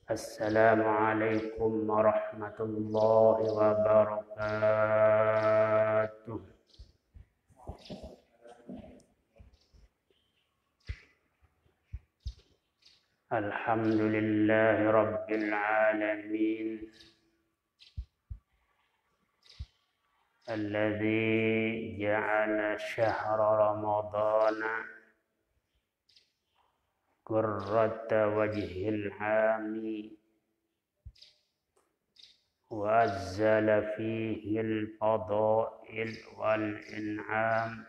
Assalamualaikum warahmatullahi wabarakatuh. Alhamdulillahi rabbil alamin. Alladzi ja'ala syahra ramadana qurrata wajhil hami wa azzala fihi al-fadail wal in'am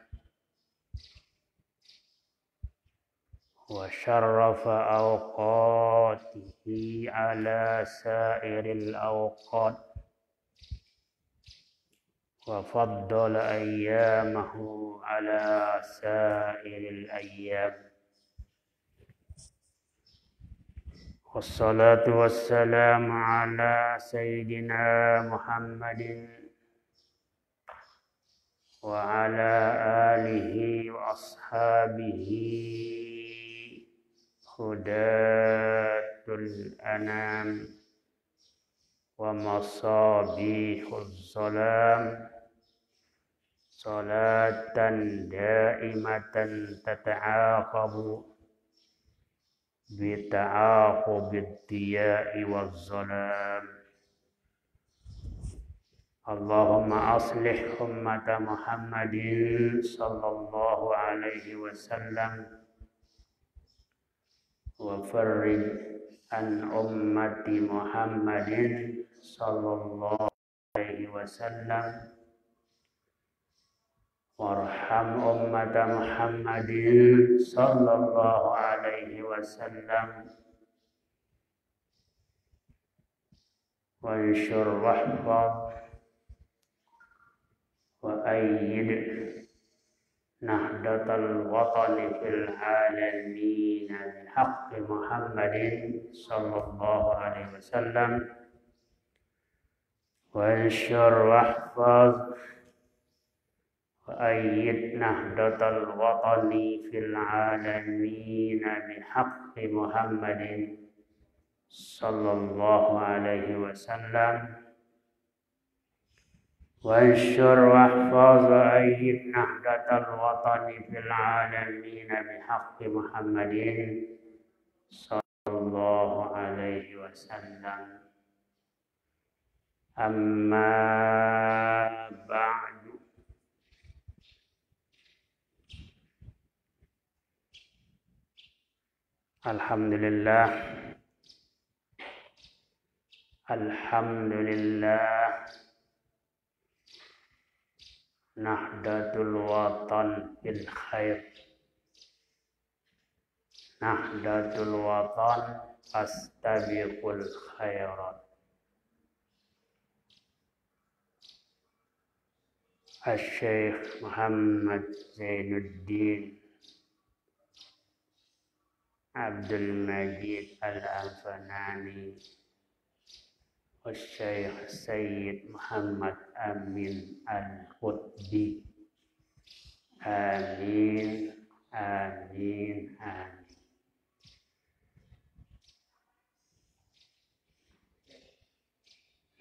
wa syarrafa awqatihi ala sairil awqat wa faddala ayyamahu ala sairil ayyam. Wassalatu wassalamu ala sayyidina Muhammadin wa ala alihi wa ashabihi hudatul anam wa masabihuz zalam salatan daimatan tata'aqabu bita'aqubid diya'i waz-zalam. Allahumma aslih ummata Muhammadin sallallahu alaihi wasallam wa farrij an ummati Muhammadin sallallahu alaihi wasallam warham ummata Muhammadin sallallahu alaihi wasallam wansyur wahfaz wa ayyid nahdatal watani fil alamin bihaqqi Muhammadin sallallahu alaihi wasallam wansyur wahfaz وأيد نهضة الوطن في العالمين بحق محمد صلى الله عليه وسلم وانشر واحفظ وأيد نهضة الوطن في العالمين بحق محمد صلى الله عليه وسلم أما بعد. Alhamdulillah nahdatul watan bil khair, nahdatul watan fastabiqul khairat. Asy-Syaikh Muhammad Zainuddin Abdul Majid Al-Anfanani Syekh Sayyid Muhammad Amin Al-Qutbi. Amin, amin, amin.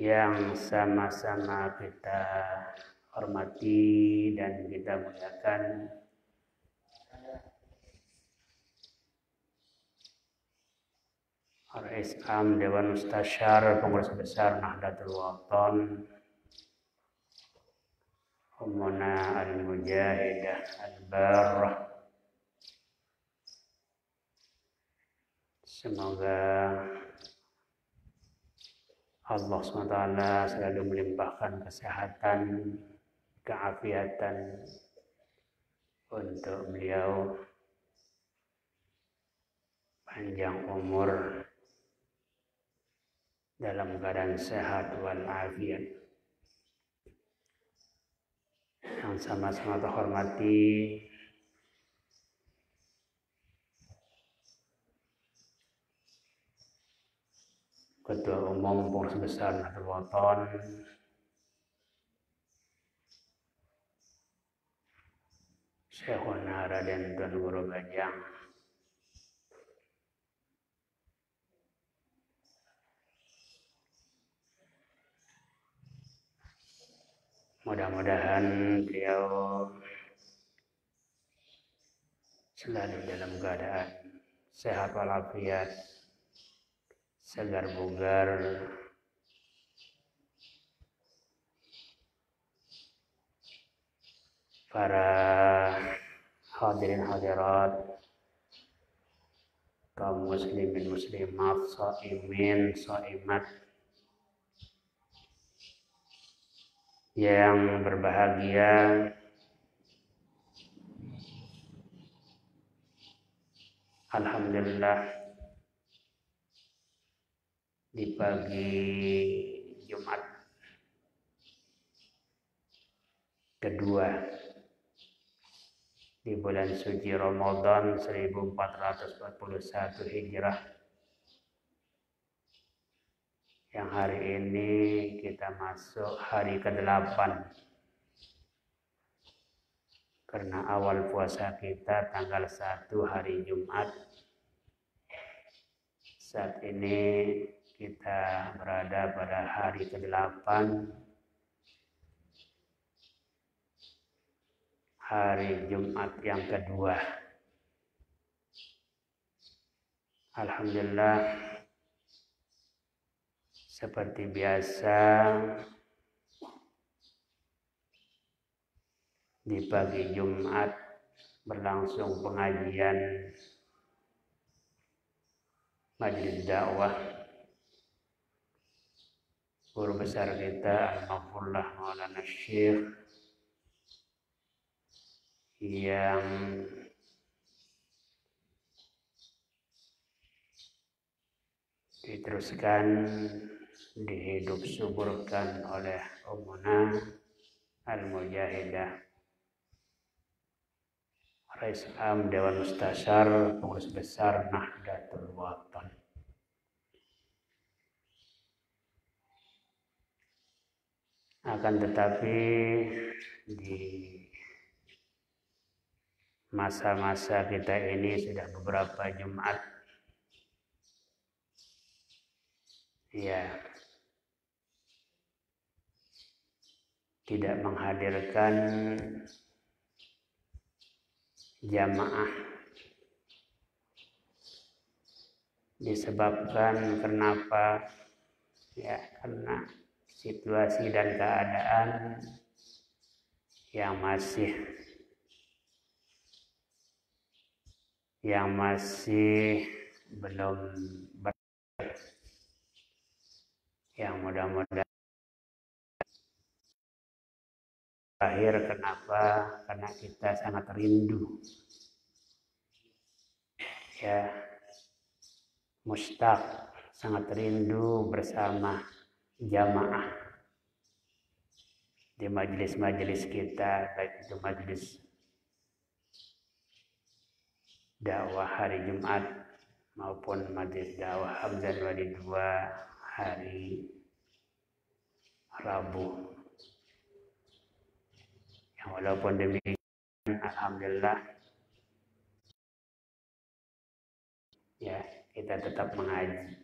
Yang sama-sama kita hormati dan kita muliakan Rais Am Dewan Mustasyar Pengurus Besar Nahdlatul Watan Ummuna Al-Mujahidah Al-Barrah. Semoga Allah SWT selalu melimpahkan kesehatan, keafiatan untuk beliau, panjang umur dalam keadaan sehat walafiat. Yang sama-sama terhormati Ketua Umum Pengurus Besar Nahdlatul Watan Syekhuna Raden Tuan Guru Bajang, Mudah-mudahan beliau selalu dalam keadaan sehat walafiat, segar bugar, para hadirin hadirat, kaum muslimin muslimat, shaimin shaimat yang berbahagia. Alhamdulillah, di pagi Jumat kedua di bulan suci Ramadan 1441 Hijrah, yang hari ini kita masuk hari ke-8 karena awal puasa kita tanggal 1 hari Jumat. Saat ini kita berada pada hari ke-8, hari Jumat yang kedua. Alhamdulillah, seperti biasa di pagi Jumat berlangsung pengajian majelis dakwah guru besar kita Al-Mafullah Maulana Syekh yang diteruskan dihidup suburkan oleh Ummuna Al-Mujahidah Rais Am Dewan Mustasyar Pengurus Besar Nahdlatul Wathon. Akan tetapi di masa-masa kita ini sudah beberapa Jumat ya tidak menghadirkan jamaah disebabkan kenapa? Ya karena situasi dan keadaan yang masih belum yang mudah-mudahan terakhir. Kenapa? Karena kita sangat rindu ya, mustaq, sangat rindu bersama jamaah di majelis-majelis kita, baik itu majelis dakwah hari Jumat maupun majelis dakwah Hamdan Wali 2 hari Rabu. Yang walaupun demikian, alhamdulillah ya kita tetap mengaji.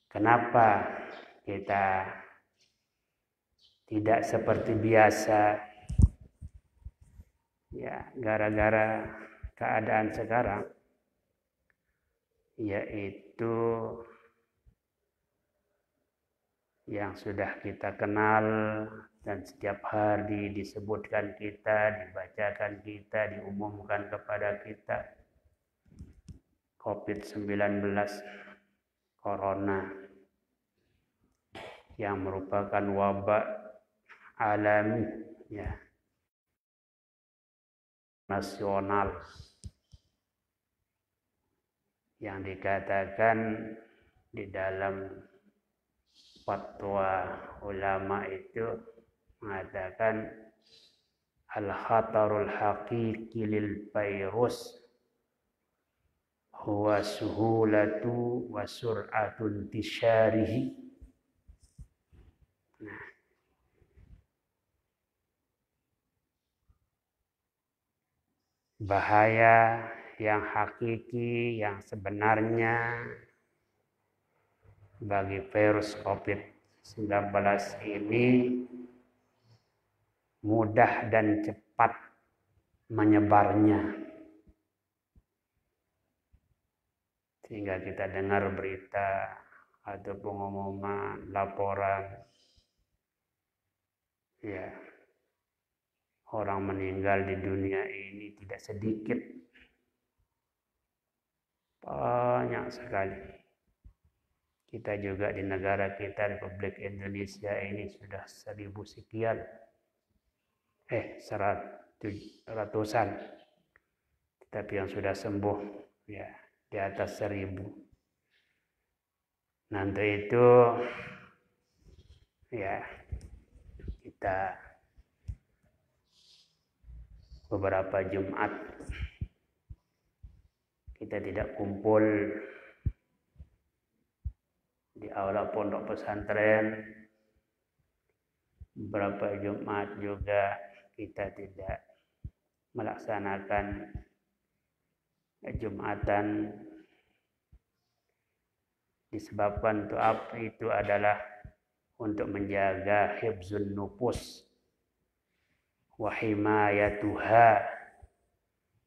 Kenapa kita tidak seperti biasa? Ya, gara-gara keadaan sekarang, yaitu yang sudah kita kenal dan setiap hari disebutkan kita, dibacakan kita, diumumkan kepada kita, COVID-19, Corona, yang merupakan wabak alami ya, nasional, yang dikatakan di dalam fatwa ulama itu mengatakan al-khatarul haqiqi lil virus huwa suhulatu wa sur'atun intisyarihi. Nah, bahaya yang hakiki, yang sebenarnya bagi virus COVID-19 ini mudah dan cepat menyebarnya. Sehingga kita dengar berita atau pengumuman, laporan, ya, orang meninggal di dunia ini tidak sedikit, banyak sekali. Kita juga di negara kita, Republik Indonesia ini sudah 1000 sekian. Ratusan. Tapi yang sudah sembuh ya di atas 1000. Nanti itu ya kita beberapa Jumat kita tidak kumpul di aula pondok pesantren. Beberapa Jumat juga kita tidak melaksanakan Jumatan, disebabkan itu adalah untuk menjaga hifzun nufus wa himayatuha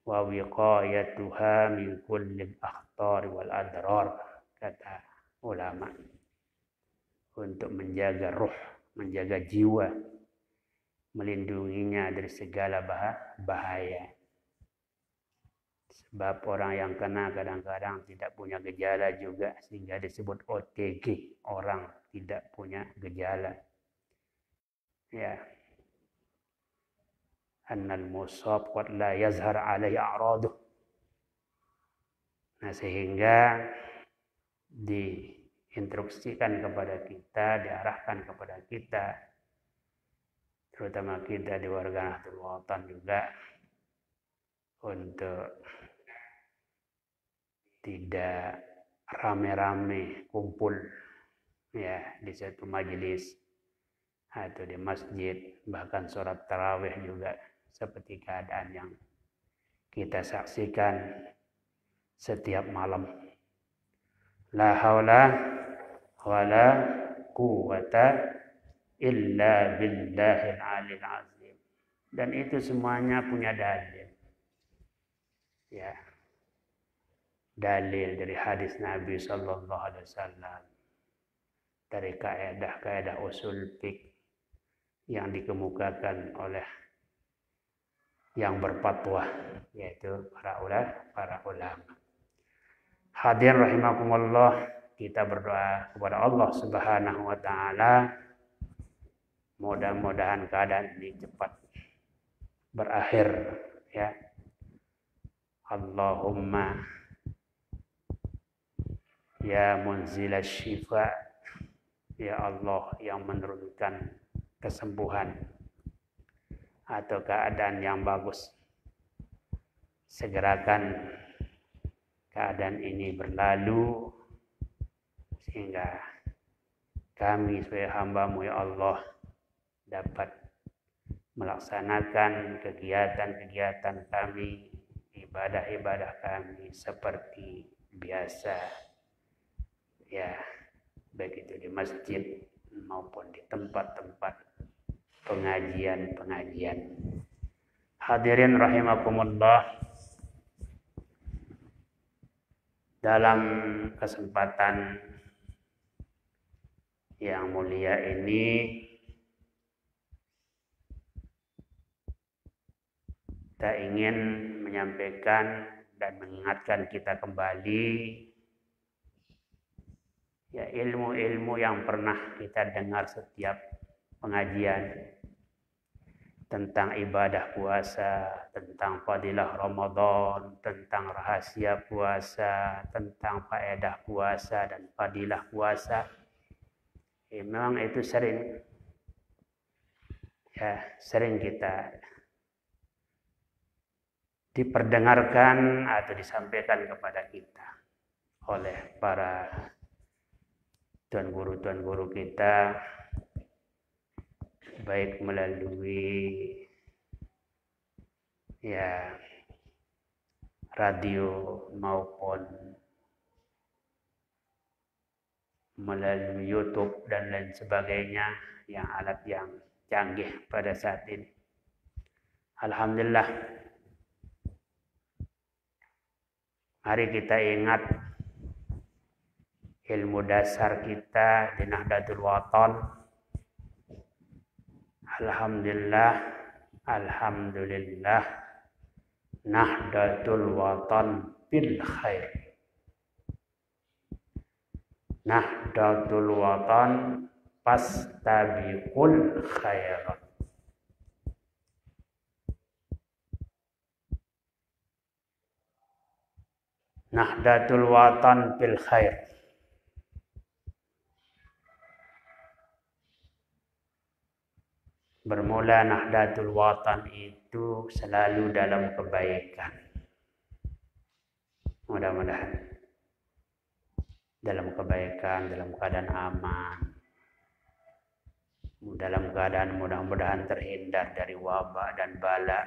wa wiqayatuha min kulli akhtar wal adrar, kata ulama, untuk menjaga ruh, menjaga jiwa, melindunginya dari segala bahaya. Sebab orang yang kena kadang-kadang tidak punya gejala juga, sehingga disebut OTG, orang tidak punya gejala. Ya. Annal musab qad la yazhar alaihi a'raduh. Nah, sehingga diinstruksikan kepada kita, diarahkan kepada kita, terutama kita di warga Nahdlatul Ulama juga, untuk tidak rame-rame kumpul ya di satu majelis atau di masjid, bahkan sholat tarawih juga seperti keadaan yang kita saksikan setiap malam. La haula wala quwwata illa billahil aliyil azim. Dan itu semuanya punya dalil. Ya. Dalil dari hadis Nabi sallallahu alaihi wasallam, dari kaidah-kaidah usul fiqh yang dikemukakan oleh yang berfatwa, yaitu para ulama. Hadirin rahimakumullah, kita berdoa kepada Allah Subhanahu wa taala, mudah-mudahan keadaan ini cepat berakhir ya. Allahumma ya munzil syifa, ya Allah yang menurunkan kesembuhan atau keadaan yang bagus, segerakan keadaan ini berlalu sehingga kami sebagai hamba-Mu ya Allah dapat melaksanakan kegiatan-kegiatan kami, ibadah-ibadah kami seperti biasa ya, baik itu di masjid maupun di tempat-tempat pengajian. Hadirin rahimakumullah, dalam kesempatan yang mulia ini kita ingin menyampaikan dan mengingatkan kita kembali ya ilmu-ilmu yang pernah kita dengar setiap pengajian tentang ibadah puasa, tentang fadilah Ramadan, tentang rahasia puasa, tentang faedah puasa dan fadilah puasa. Memang itu sering kita diperdengarkan atau disampaikan kepada kita oleh para tuan guru kita, baik melalui ya radio maupun melalui YouTube dan lain sebagainya, yang alat yang canggih pada saat ini. Alhamdulillah. Mari kita ingat ilmu dasar kita di Nahdlatul Wathon. Alhamdulillah, alhamdulillah. Nahdlatul Wathon bil khair. Nahdlatul Wathon fastabiqul khairat. Nahdlatul Wathon bil khair. Bermula Nahdlatul Wathon itu selalu dalam kebaikan. Mudah-mudahan dalam kebaikan, dalam keadaan aman, dalam keadaan mudah-mudahan terhindar dari wabah dan bala.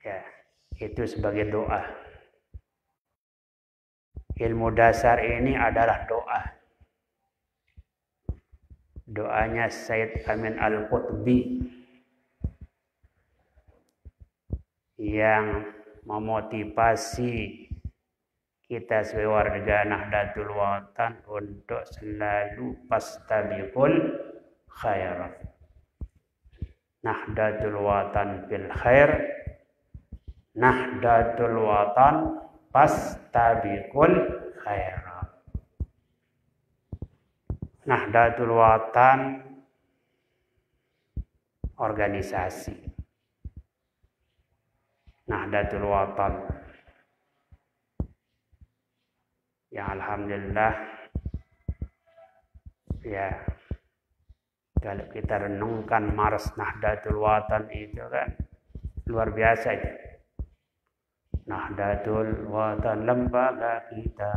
Ya, itu sebagai doa. Ilmu dasar ini adalah doa. Doanya Sayyid Amin Al-Qutbi yang memotivasi kita sebagai warga Nahdlatul Wathon untuk selalu fastabiqul khairat. Nahdlatul Wathon bil khair. Nahdlatul Wathon fastabiqul khairat. Nahdlatul Wathon organisasi. Nahdlatul Wathon yang alhamdulillah ya, kalau kita renungkan Mars Nahdlatul Wathon itu kan luar biasa itu. Nahdlatul Wathon lembaga kita,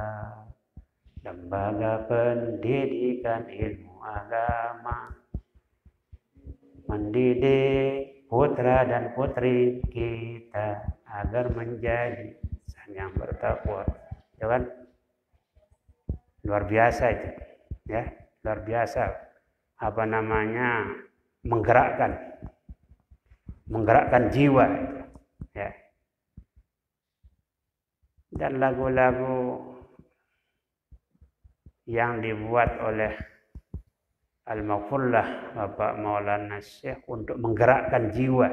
lembaga pendidikan ilmu agama, mendidik putra dan putri kita agar menjadi insan yang bertakwa. Ya kan? Luar biasa itu. Ya, luar biasa. Apa namanya? Menggerakkan jiwa itu. Ya. Dan lagu-lagu yang dibuat oleh Al-Maghfurlah Bapak Maulana Syekh untuk menggerakkan jiwa,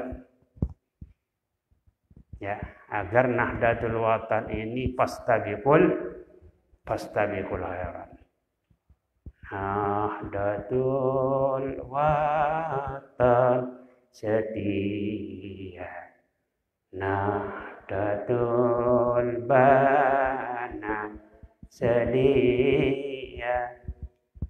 ya, agar Nahdlatul Wathon ini fastabiqul khairat. Nahdlatul Wathon setia, Nahdlatul Bana sedia,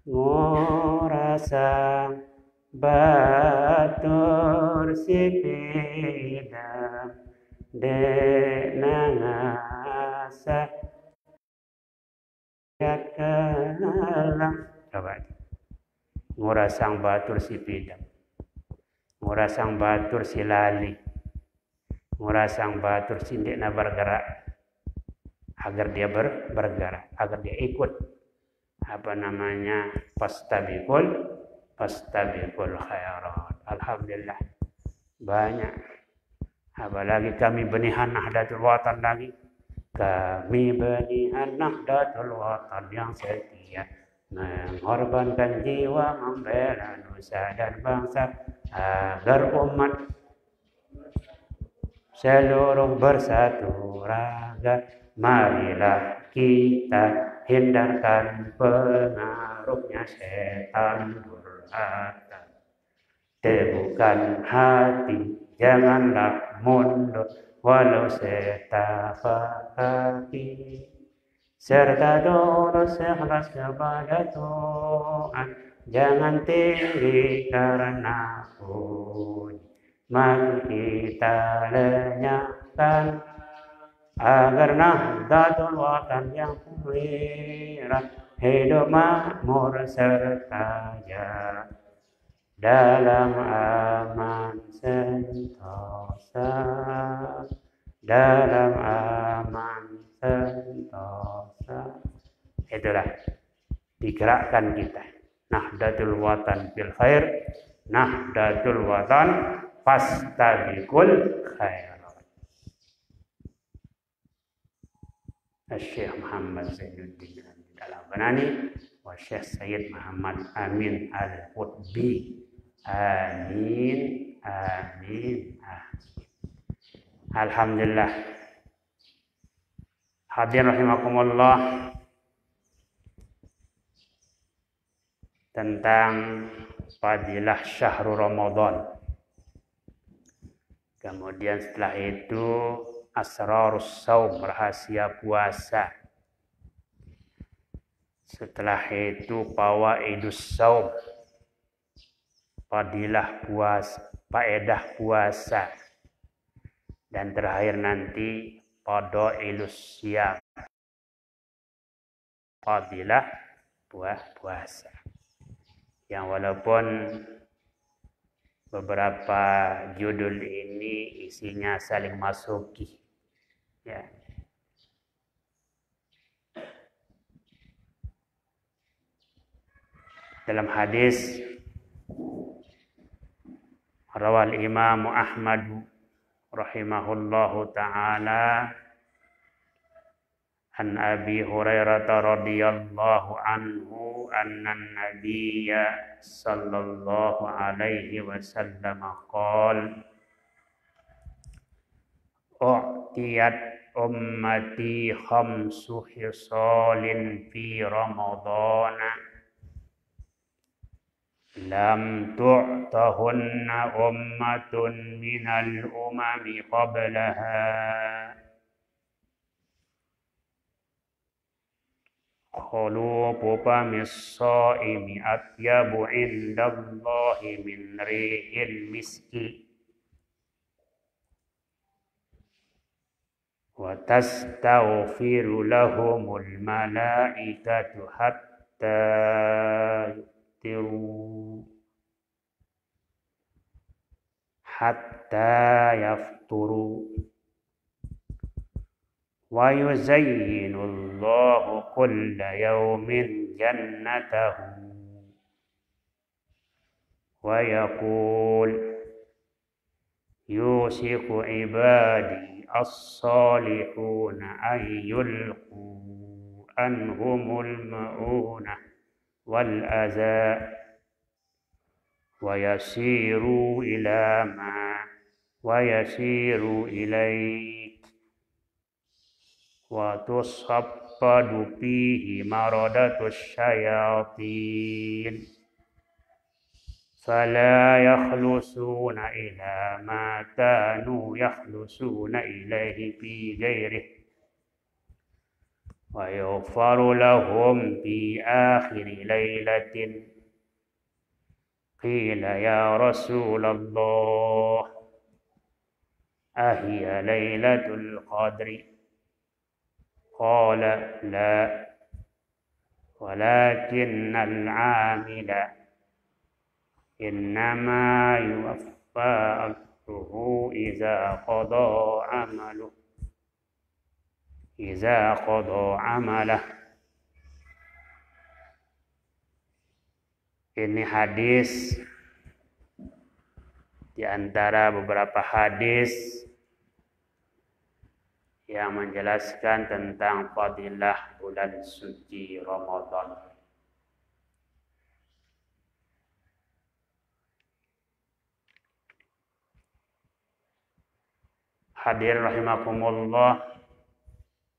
ngurasang batur sipidam denangasa yakalang. Coba ngurasang batur sipidam, ngurasang batur silali, ngurasang batur sindikna bergerak, agar dia bergerak, agar dia ikut apa namanya fastabiqul khairat. Alhamdulillah banyak. Apalagi kami benihan Nahdlatul Wathon lagi. Kami benihan Nahdlatul Wathon yang setia, mengorbankan jiwa membela nusa dan bangsa agar umat seluruh bersatu raga. Marilah kita hindarkan pengaruhnya setan durhaka. Teguhkan hati, janganlah mundur walau setapak kaki. Serta tulus ikhlas kepada Tuhan, jangan tinggi karena puji. Mari kita lenyapkan agar Nahdlatul Wathon yang gembira hidup makmur serta jaya dalam aman sentosa, dalam aman sentosa. Itulah digerakkan kita. Nahdlatul Wathon bil khair, Nahdlatul Wathon fastabiqul khairat. Syekh Muhammad Zainuddin Al-Albani wa Syekh Sayyid Muhammad Amin Al-Qutbi. Amin, amin, amin. Alhamdulillah. Hadirin rahimakumullah, tentang fadilah syahrul Ramadan. Kemudian setelah itu asrarus saum, rahasia puasa. Setelah itu fawaidus saum, fadilah puasa, faedah puasa. Dan terakhir nanti fadailus siyam, fadilah puasa. Yang walaupun beberapa judul ini isinya saling masuki, ya. Dalam hadis rawal Imam Ahmad rahimahullahu ta'ala an Abi Hurairah radhiyallahu anhu anna nabiyya sallallahu alaihi wasallam qala u'tiyat ummati khamsu khisalin fi ramadana lam tu'tahunna ummatun minal umami qablaha khulufu famis shaimi atyabu indallahi min rihil miski wa tastaghfiru lahumul malaikatu hatta yafturu wa yuzayyinu Allahu kulla yawmin jannatahu wa yaqul yusiku ibadi as-salihuna ayyulqu anhumul ma'unah wal aza wa yasiru ila ma wa yasiru ilaik wa tusaffadu fihi maradatus syayatin fala yakhlusuna ila ma kanu yakhlusuna ilaihi fi ghairihi wa yughfaru lahum fi akhiri lailatin qila ya Rasulullah ahiya lailatul qadri qala la walakinnal amila innama yuwaffa ajruhu idza qada amalah. Ini hadis di antara beberapa hadis yang menjelaskan tentang fadilah bulan suci Ramadan. Hadirin rahimakumullah,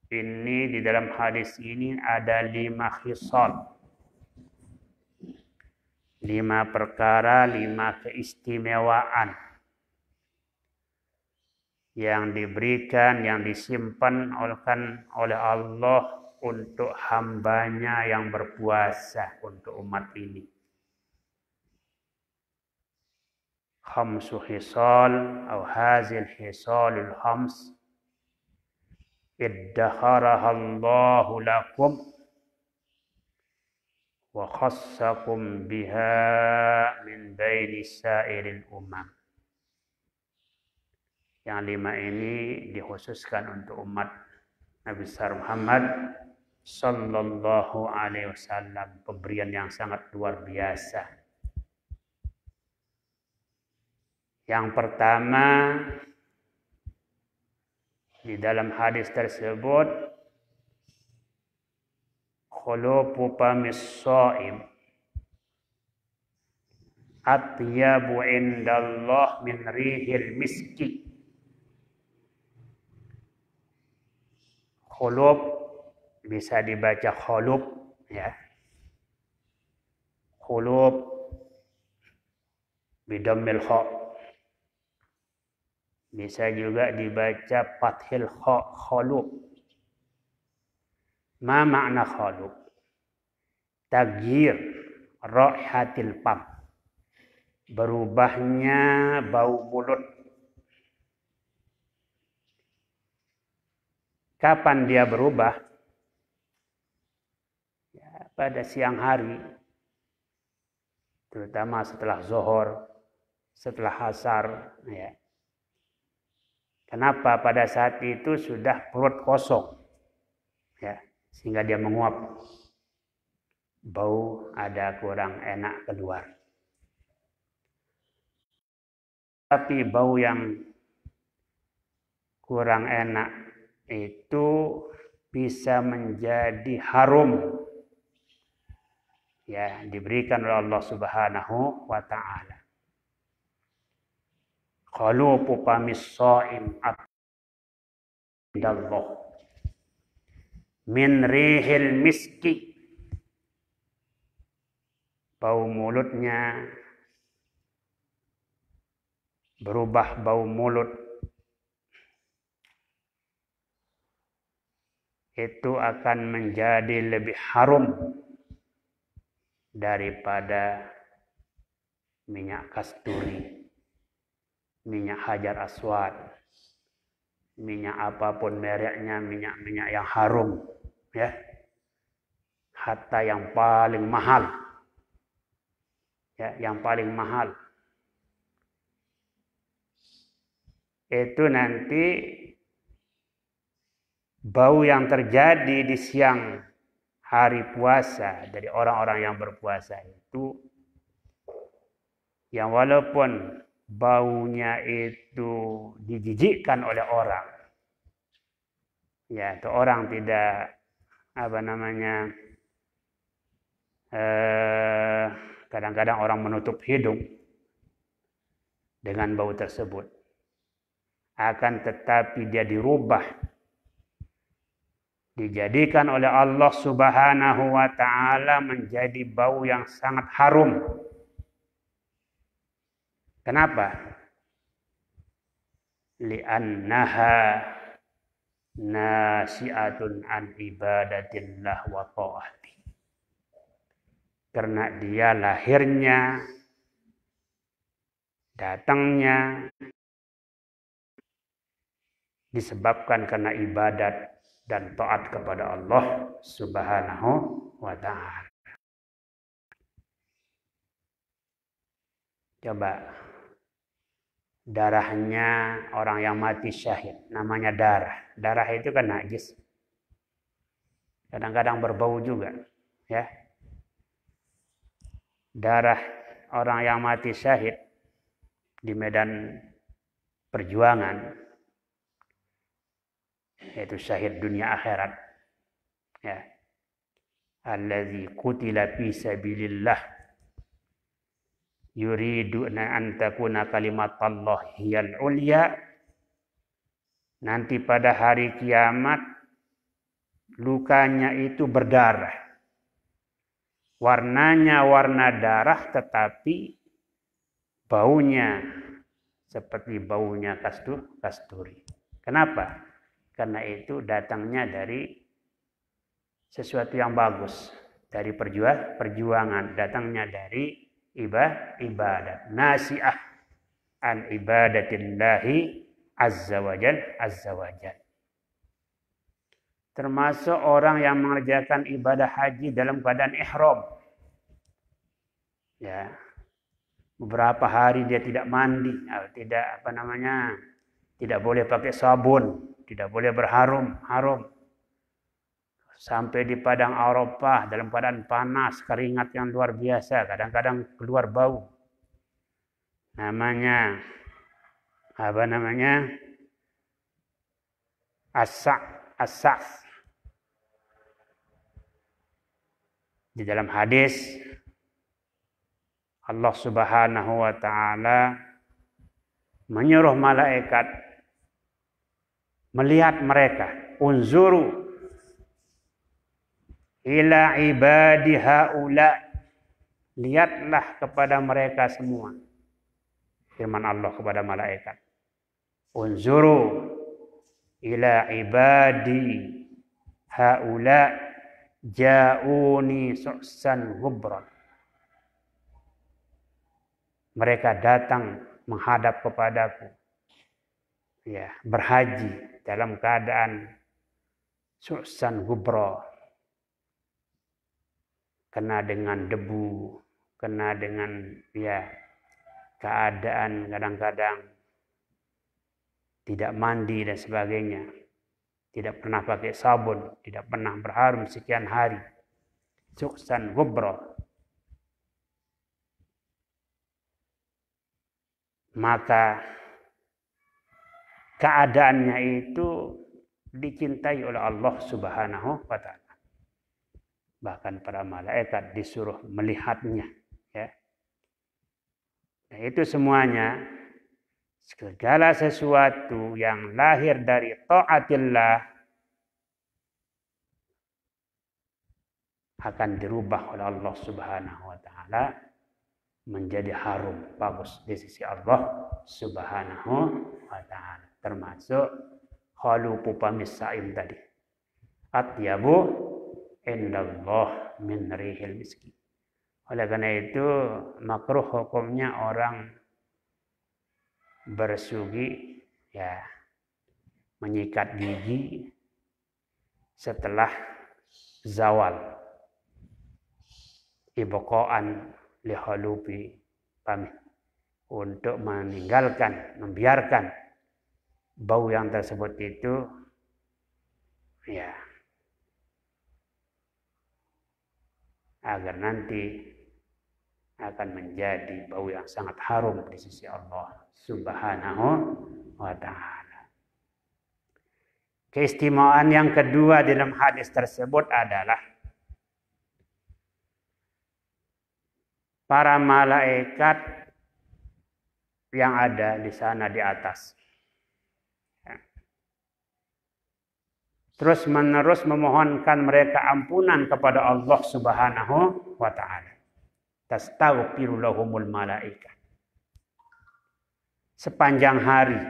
ini di dalam hadis ini ada 5 khisal. 5 perkara, 5 keistimewaan yang diberikan, yang disimpan oleh Allah untuk hambanya yang berpuasa, untuk umat ini. Khamsu khisal atau hazil khisalul khams iddakharaha Allahu lakum wa khassakum biha min baini sa'iril umam. Yang 5 ini dikhususkan untuk umat Nabi besar Muhammad sallallahu alaihi wasallam, pemberian yang sangat luar biasa. Yang pertama, di dalam hadis tersebut, khulufu famis shaim atyabu indallah min rihil miski. Khulub bisa dibaca khulub, ya. Khulub bidammil kha. Bisa juga dibaca fathil kha, khulub. Ma makna khulub? Taghyir raihatil fam. Berubahnya bau mulut. Kapan dia berubah? Ya, pada siang hari, terutama setelah zuhur, setelah asar. Ya. Kenapa? Pada saat itu sudah perut kosong, ya, sehingga dia menguap. Bau ada kurang enak keluar. Tapi bau yang kurang enak itu bisa menjadi harum, ya, diberikan oleh Allah Subhanahu wa taala. Khulufu famis shaim indallah min rihil miski. Bau mulutnya berubah bau mulut itu akan menjadi lebih harum daripada minyak kasturi, minyak hajar aswad, minyak apapun mereknya, minyak-minyak yang harum, ya. Hatta yang paling mahal, ya, yang paling mahal itu nanti bau yang terjadi di siang hari puasa dari orang-orang yang berpuasa itu, yang walaupun baunya itu dijijikkan oleh orang, ya, atau orang tidak kadang-kadang orang menutup hidung dengan bau tersebut, akan tetapi dia dirubah, dijadikan oleh Allah Subhanahu wa taala menjadi bau yang sangat harum. Kenapa? Li'annaha nasi'atun an ibadatillah wa ta'ati. Karena dia lahirnya, datangnya disebabkan karena ibadat dan taat kepada Allah Subhanahu wa ta'ala. Coba, darahnya orang yang mati syahid, namanya darah. Darah itu kan najis. Kadang-kadang berbau juga, ya. Darah orang yang mati syahid di medan perjuangan, yaitu syahid dunia akhirat, ya. Allazi qutila fi sabilillah yuriduna an takuna kalimatullah hiyal ulya. Nanti pada hari kiamat lukanya itu berdarah. Warnanya warna darah, tetapi baunya seperti baunya kasturi. Kenapa? Karena itu datangnya dari sesuatu yang bagus, dari perjuangan, datangnya dari ibadat. Nasi'ah an ibadatillahi azza wajal. Termasuk orang yang mengerjakan ibadah haji dalam keadaan ihram. Ya. Beberapa hari dia tidak mandi, tidak boleh pakai sabun, tidak boleh harum. Sampai di padang Arafah dalam keadaan panas, keringat yang luar biasa, kadang-kadang keluar bau. Namanya apa namanya, as-sa'f. Di dalam hadis Allah Subhanahu wa taala menyuruh malaikat melihat mereka, unzuru ila ibadi haula, lihatlah kepada mereka semua. Firman Allah kepada malaikat, unzuru ila ibadi haula ja'uni su'san ghubran. Mereka datang menghadap kepadaku, ya, berhaji dalam keadaan su'san ghubra, kena dengan debu, kena dengan ya keadaan kadang-kadang tidak mandi dan sebagainya, tidak pernah pakai sabun, tidak pernah berharum sekian hari. Su'san ghubra. Maka keadaannya itu dicintai oleh Allah Subhanahu wa taala. Bahkan para malaikat disuruh melihatnya, ya. Nah, itu semuanya, segala sesuatu yang lahir dari taatillah akan dirubah oleh Allah Subhanahu wa taala menjadi harum, bagus di sisi Allah Subhanahu wa taala. Termasuk khaluqu pamisaim tadi. Atyabu indallah min rihil miski. Oleh karena itu makruh hukumnya orang bersugi, ya, menyikat gigi setelah zawal, ibqaan lihalubi pamih, untuk meninggalkan, membiarkan bau yang tersebut itu, ya, agar nanti akan menjadi bau yang sangat harum di sisi Allah Subhanahu wa taala. Keistimewaan yang kedua dalam hadis tersebut adalah para malaikat yang ada di sana di atas, terus menerus memohonkan mereka ampunan kepada Allah Subhanahu wa taala. Tastaghfiru lahumul malaikat. Sepanjang hari.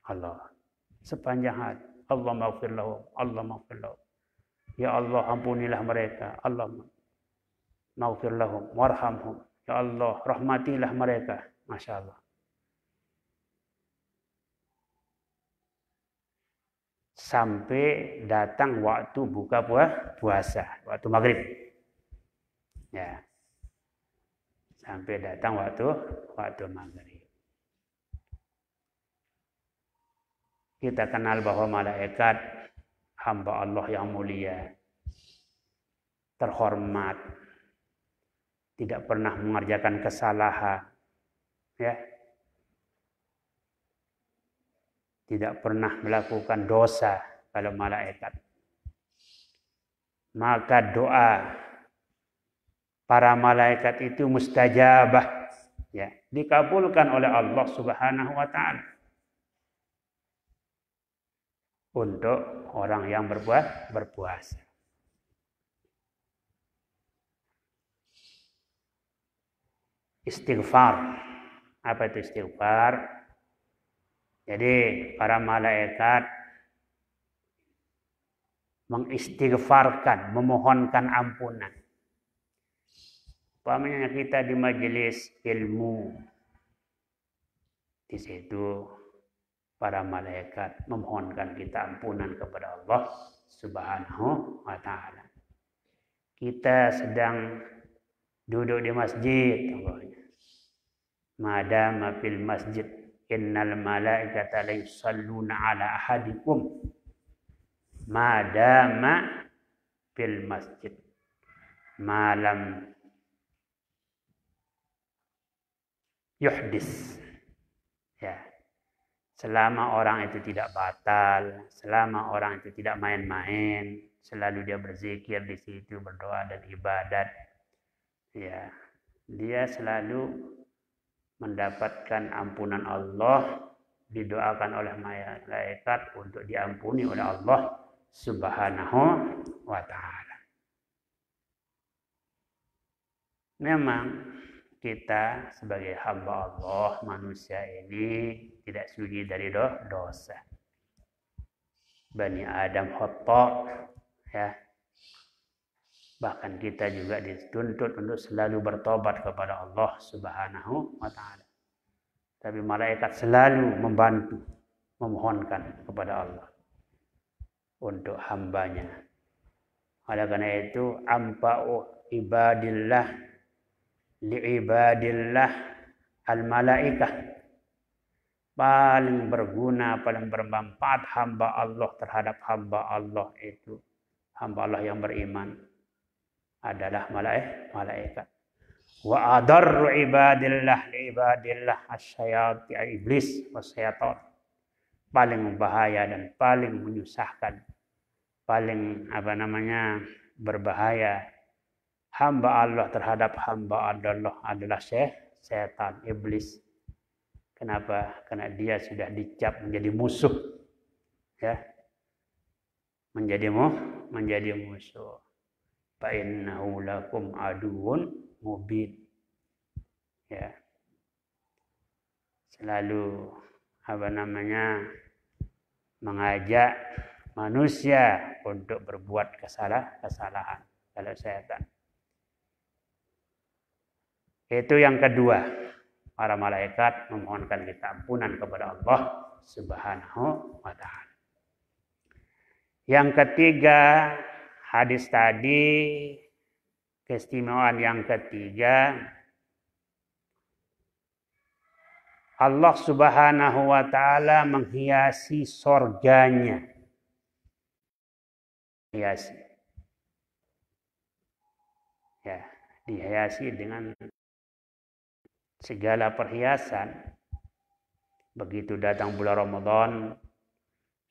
Allah. Sepanjang hari. Allah maghfir lahum. Allah maghfir lahum. Ya Allah, ampunilah mereka. Allah maghfir lahum. Warhamhum. Ya Allah, rahmatilah mereka. Masya Allah. Sampai datang waktu buka puasa, waktu maghrib. Ya. Sampai datang waktu maghrib. Kita kenal bahwa malaikat hamba Allah yang mulia, terhormat, tidak pernah mengerjakan kesalahan, ya. Tidak pernah melakukan dosa kalau malaikat. Maka doa para malaikat itu mustajabah, ya, dikabulkan oleh Allah Subhanahu wa taala untuk orang yang berpuasa. Istighfar. Apa itu istighfar? Jadi para malaikat mengistighfarkan, memohonkan ampunan. Umpamanya kita di majelis ilmu, di situ para malaikat memohonkan kita ampunan kepada Allah Subhanahu wa taala. Kita sedang duduk di masjid, madama fil masjid innal malaikata la yusalluna ala ahadikum madama fil masjid malam yuhdis, Ya. Selama orang itu tidak batal, selama orang itu tidak main-main, selalu dia berzikir di situ, berdoa dan ibadat, ya, dia selalu mendapatkan ampunan Allah, didoakan oleh malaikat untuk diampuni oleh Allah Subhanahu wa ta'ala. Memang kita sebagai hamba Allah, manusia ini tidak suci dari dosa. Bani Adam khata', ya. Bahkan kita juga dituntut untuk selalu bertobat kepada Allah Subhanahu wa ta'ala. Tapi malaikat selalu membantu, memohonkan kepada Allah untuk hambanya. Oleh karena itu, ampa'u ibadillah li'ibadillah al-malaikah, paling berguna, paling bermanfaat hamba Allah terhadap hamba Allah itu, hamba Allah yang beriman adalah malaikat. Wa adarru ibadillah li'ibadillah asyayati iblis wasyaitan, paling bahaya dan paling menyusahkan, paling berbahaya hamba Allah terhadap hamba Allah adalah setan, iblis. Kenapa? Karena dia sudah dicap menjadi musuh, ya, menjadi musuh. Fa innahu lakum aduwwun mubin, ya. Selalu mengajak manusia untuk berbuat kesalahan. Kalau setan. Itu yang kedua, para malaikat memohonkan kita ampunan kepada Allah Subhanahu wa ta'ala. Yang ketiga, hadis tadi, keistimewaan yang ketiga, Allah Subhanahu wa ta'ala menghiasi sorganya. Hiasi. Ya, dihiasi dengan segala perhiasan. Begitu datang bulan Ramadan,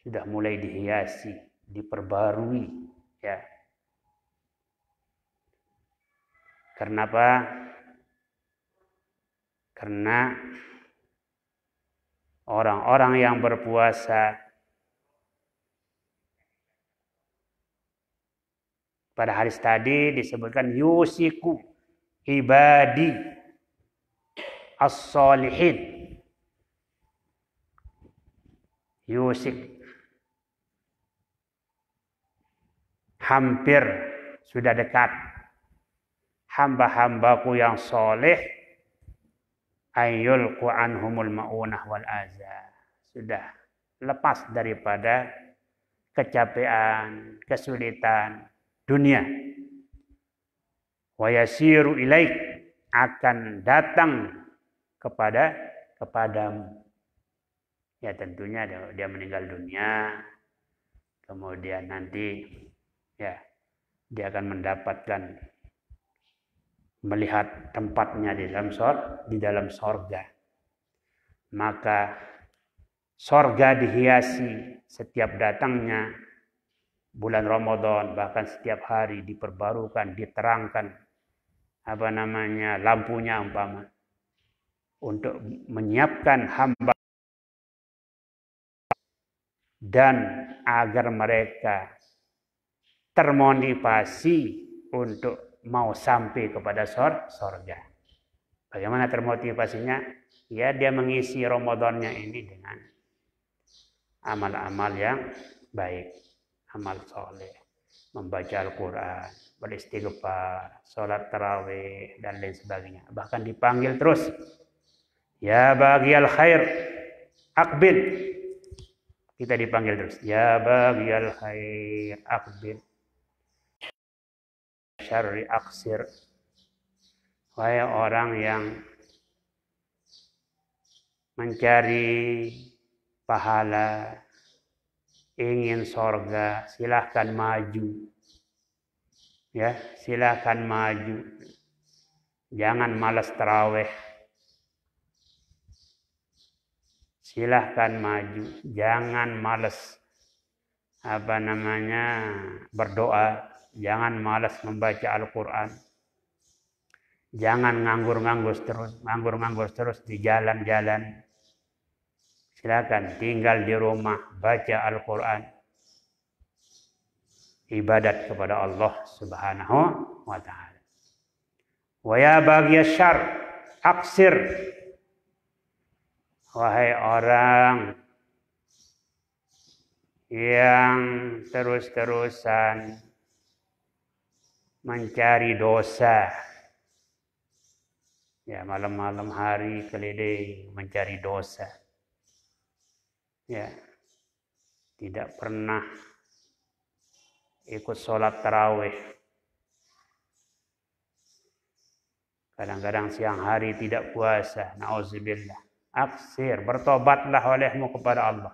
sudah mulai dihiasi, diperbarui, ya. Karena apa? Karena orang-orang yang berpuasa pada hadis tadi disebutkan yusiku ibadi as-solihin. Yusik, hampir sudah dekat hamba-hambaku yang soleh, ayyulqu anhumul ma'unah wal azza, sudah lepas daripada kecapean, kesulitan dunia. Wa yasiru ilaik, akan datang kepadamu. Ya, tentunya dia meninggal dunia, kemudian nanti, ya, dia akan mendapatkan, melihat tempatnya di dalam sorga. Maka sorga dihiasi setiap datangnya bulan Ramadan, bahkan setiap hari diperbarukan, diterangkan lampunya umpama, untuk menyiapkan hamba dan agar mereka termotivasi untuk mau sampai kepada sorga. Bagaimana termotivasinya? Ya, dia mengisi Ramadannya ini dengan amal-amal yang baik, amal soleh, membaca Al-Quran, beristighfar, sholat tarawih, dan lain sebagainya. Bahkan dipanggil terus, ya baghiyal khair, aqbil. Kita dipanggil terus, ya baghiyal khair, aqbil. Syarri aksir. Wahai orang yang mencari pahala, ingin sorga, silahkan maju. Ya, silahkan maju. Jangan malas tarawih. silahkan maju, jangan males berdoa, jangan malas membaca Al-Quran, jangan nganggur-nganggur terus di jalan-jalan. Silakan tinggal di rumah, baca Al-Quran, ibadat kepada Allah Subhanahu wa Ta'ala. Wa ya baghiyasyarr syarr aksir, wahai orang yang terus-terusan mencari dosa. Ya, malam-malam hari keliling mencari dosa. Ya, tidak pernah ikut sholat tarawih. Kadang-kadang siang hari tidak puasa. Nauzubillah. Aksir, bertobatlah olehmu kepada Allah.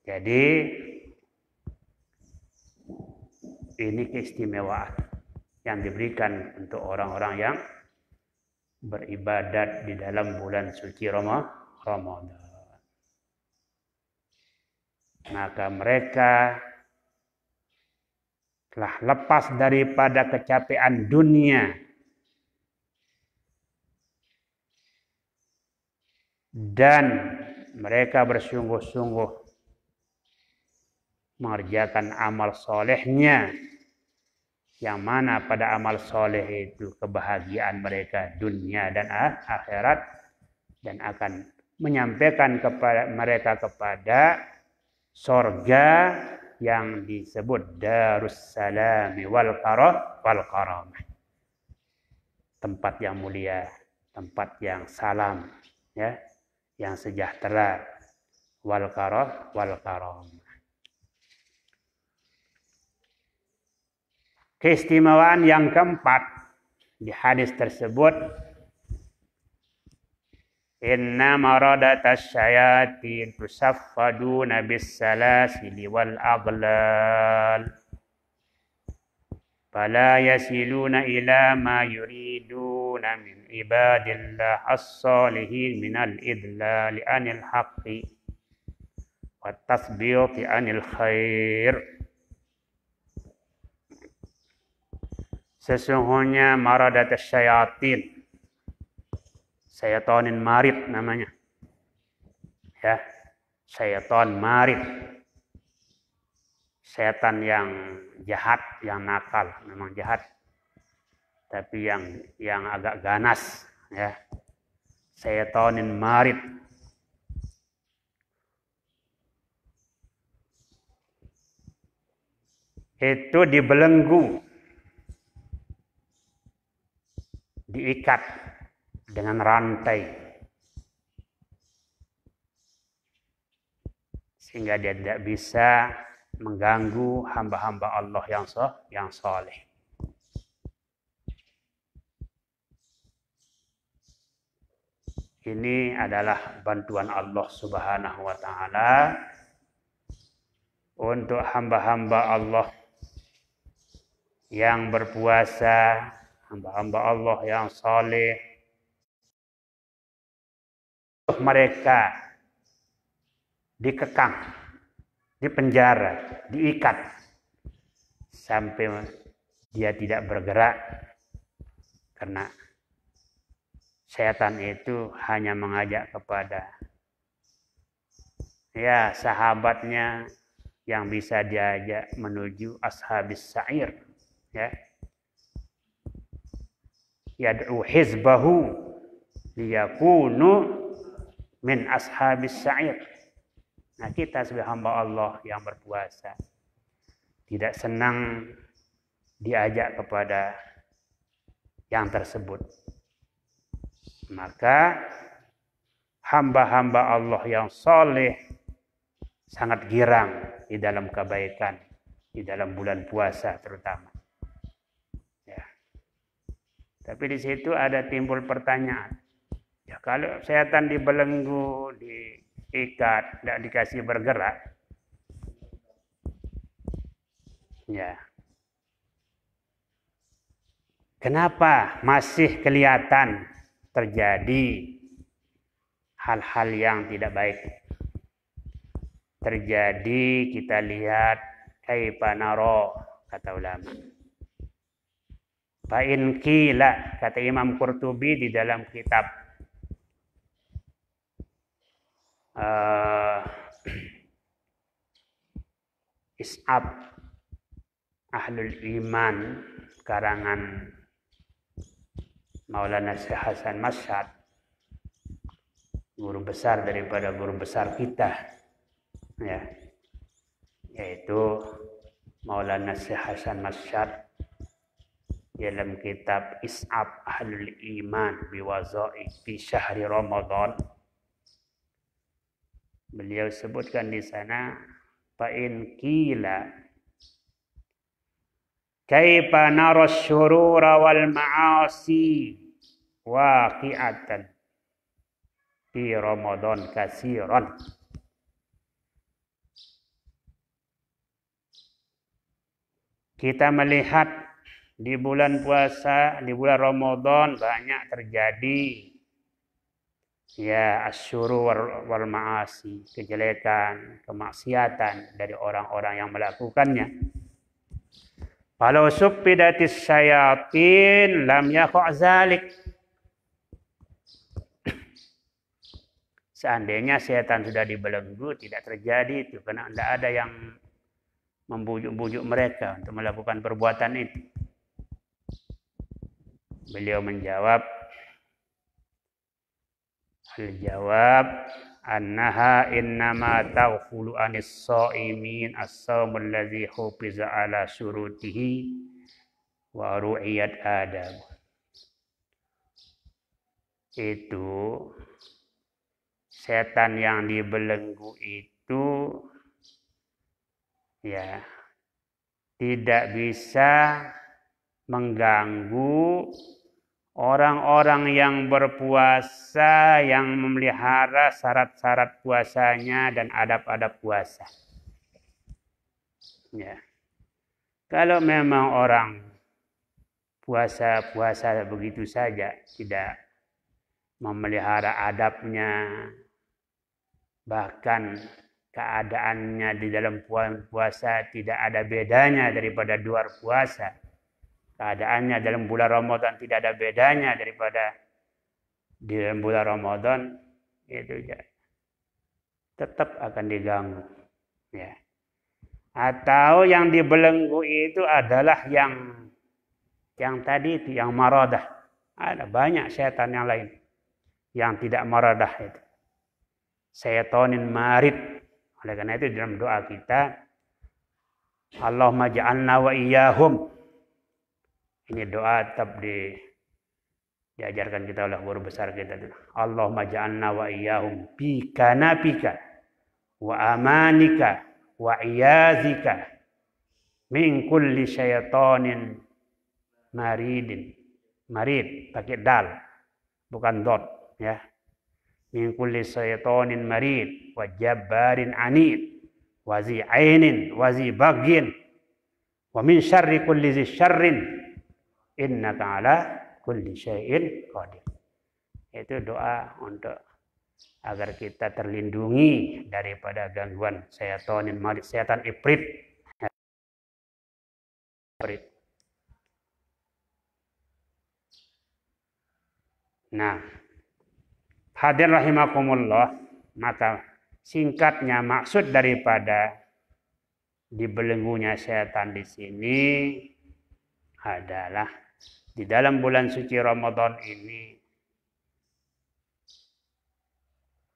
Jadi ini keistimewaan yang diberikan untuk orang-orang yang beribadat di dalam bulan suci Ramadan. Maka mereka telah lepas daripada kecapean dunia dan mereka bersungguh-sungguh mengerjakan amal solehnya, yang mana pada amal soleh itu kebahagiaan mereka dunia dan akhirat, dan akan menyampaikan kepada mereka kepada sorga yang disebut Darussalami wal Karamah, tempat yang mulia, tempat yang salam, ya, yang sejahtera, wal Karamah. Keistimewaan yang keempat di hadis tersebut, inna maradatas syayatin tusaffaduna bis salasili wal aghlal fala yasiluna ila ma yuriduna min ibadillah as-salihin minal idlali anil haqqi wat tasbiti anil khair. Sesungguhnya maradat syayatin, syaitan marid namanya, ya, syaitan marid, setan yang jahat, yang nakal, memang jahat, tapi yang agak ganas, ya, syaitan marid. Itu dibelenggu, diikat dengan rantai sehingga dia tidak bisa mengganggu hamba-hamba Allah yang saleh. Ini adalah bantuan Allah Subhanahu wa Ta'ala untuk hamba-hamba Allah yang berpuasa, hamba-hamba Allah yang saleh. Mereka dikekang, dipenjara, diikat sampai dia tidak bergerak, karena setan itu hanya mengajak kepada sahabatnya yang bisa diajak menuju ashabis sa'ir, ya. Yad'u hizbahu liyakunu min ashabis sa'ir. Nah, kita sebagai hamba Allah yang berpuasa tidak senang diajak kepada yang tersebut. Maka hamba-hamba Allah yang soleh sangat girang di dalam kebaikan, di dalam bulan puasa terutama. Tapi di situ ada timbul pertanyaan. Ya, kalau setan dibelenggu, diikat, tidak dikasih bergerak, ya, Kenapa masih kelihatan terjadi hal-hal yang tidak baik? Terjadi, kita lihat kaifa naro, kata ulama. Fa in qila, kata Imam Qurtubi di dalam kitab Is'ab Ahlul Iman karangan Maulana Syekh Hasan Masyad, guru besar daripada guru besar kita, ya, yaitu Maulana Syekh Hasan Masyad dalam kitab Is'ab Ahlul Iman biwaza'i fi syahri Ramadan. Beliau sebutkan di sana, fa in qila kaifa nara syurura wal ma'asi waqi'atan fi Ramadan katsiran. Kita melihat di bulan puasa, di bulan Ramadan banyak terjadi ya asyurur wal ma'asi, kejelekan, kemaksiatan dari orang-orang yang melakukannya. Kalau suppidatis syayatin lam yaqa' zalik. Seandainya setan sudah dibelenggu, tidak terjadi itu, karena tidak ada yang membujuk-bujuk mereka untuk melakukan perbuatan itu. Beliau menjawab, al-jawab annaha innama taghfulu anis shaimin as-shaumul ladzi hufiza ala syurutihi wa ru'iyat adab. Itu setan yang dibelenggu itu ya tidak bisa mengganggu orang-orang yang berpuasa, yang memelihara syarat-syarat puasanya dan adab-adab puasa. Ya. Kalau memang orang puasa begitu saja, tidak memelihara adabnya, bahkan keadaannya di dalam puasa tidak ada bedanya daripada luar puasa. Keadaannya dalam bulan Ramadan tidak ada bedanya daripada di dalam bulan Ramadan, itu ya, tetap akan diganggu. Ya. Atau yang dibelenggu itu adalah yang tadi itu, yang maradah. Ada banyak setan yang lain yang tidak maradah itu. Syaitonin marid. Oleh karena itu dalam doa kita, Allahumma ja'alna wa iyyahum. Ini doa tetap diajarkan kita oleh guru besar kita. Allahumma ja'alna wa iyyahum bi kanafika wa amanika wa iyazika min kulli syaitonin marid pakai dal bukan dot, ya. Min kulli syaitonin marid wa jabbarin anid wa zi ainin wa zi baghin wa min syarri kulli zi syarrin innaka ala kulli syai'in qadir. Itu doa untuk agar kita terlindungi daripada gangguan syaitonin marid, setan ifrit. Nah, hadir rahimakumullah, maka singkatnya maksud daripada dibelenggunya setan di sini adalah di dalam bulan suci Ramadan ini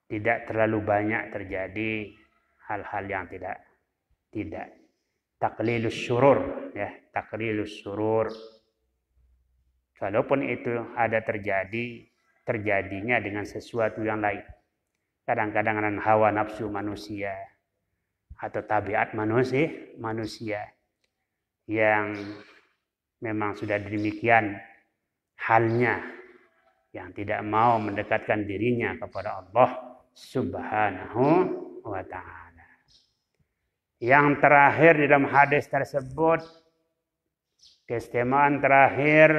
tidak terlalu banyak terjadi hal-hal yang tidak taklilus syurur, ya, taklilus syurur. Kalaupun itu ada terjadinya dengan sesuatu yang lain. Kadang-kadang dengan hawa nafsu manusia atau tabiat manusia yang memang sudah demikian halnya, yang tidak mau mendekatkan dirinya kepada Allah Subhanahu wa ta'ala. Yang terakhir di dalam hadis tersebut, keistimewaan terakhir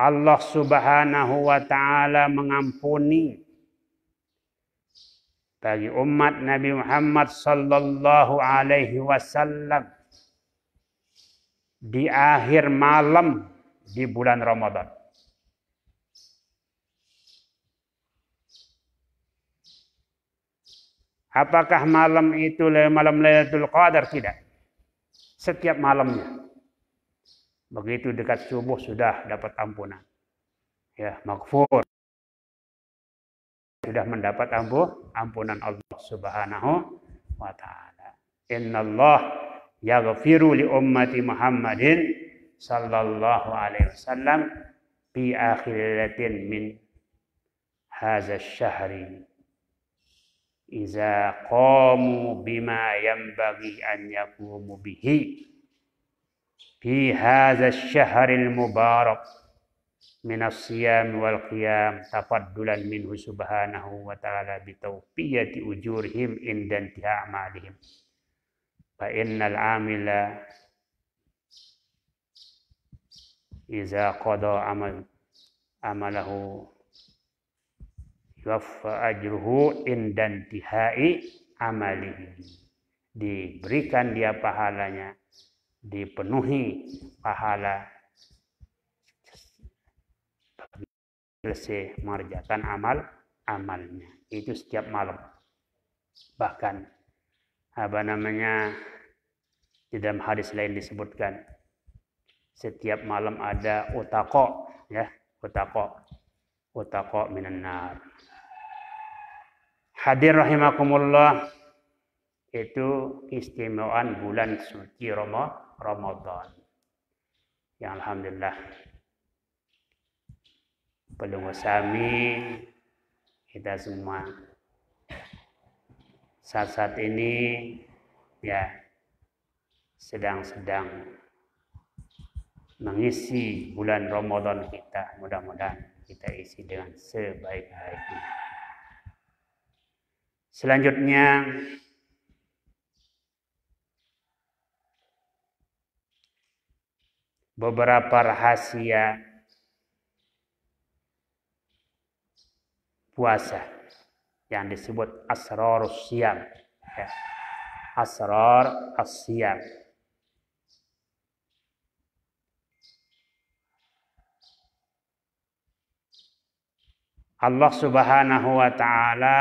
Allah Subhanahu wa taala mengampuni bagi umat Nabi Muhammad sallallahu alaihi wasallam di akhir malam di bulan Ramadan. Apakah malam itu malam Lailatul Qadar? Tidak. Setiap malamnya. Begitu dekat subuh sudah dapat ampunan. Ya, maghfur. Sudah mendapat ampunan Allah Subhanahu wa taala. Innallah yaghfiru li ummati Muhammadin sallallahu alaihi wasallam fi akhiratin min hadza syahri. Iza qamu bima yanbaghi an yaqumu bihi fi hadza asy-syahril mubarak min as-siyam wal qiyam tafaddulan minhu subhanahu wa ta'ala bi tawfiyati ujurihim inda intiha a'malihim fa innal 'amila iza qada amalahu yuwaffa ajruhu indan tihai amalihi. Diberikan dia pahalanya, dipenuhi pahala selesai mengerjakan amalnya. Itu setiap malam. Bahkan di dalam hadis lain disebutkan setiap malam ada utaqo, ya, utaqo minan nar. Hadir rahimakumullah, itu keistimewaan bulan suci Ramadan. Yang alhamdulillah pelunggu sami kita semua saat ini ya sedang mengisi bulan Ramadan kita. Mudah-mudahan kita isi dengan sebaik-baiknya. Selanjutnya beberapa rahasia puasa yang disebut asrarus siyam, ya. Asrar as-siyam. Allah Subhanahu wa taala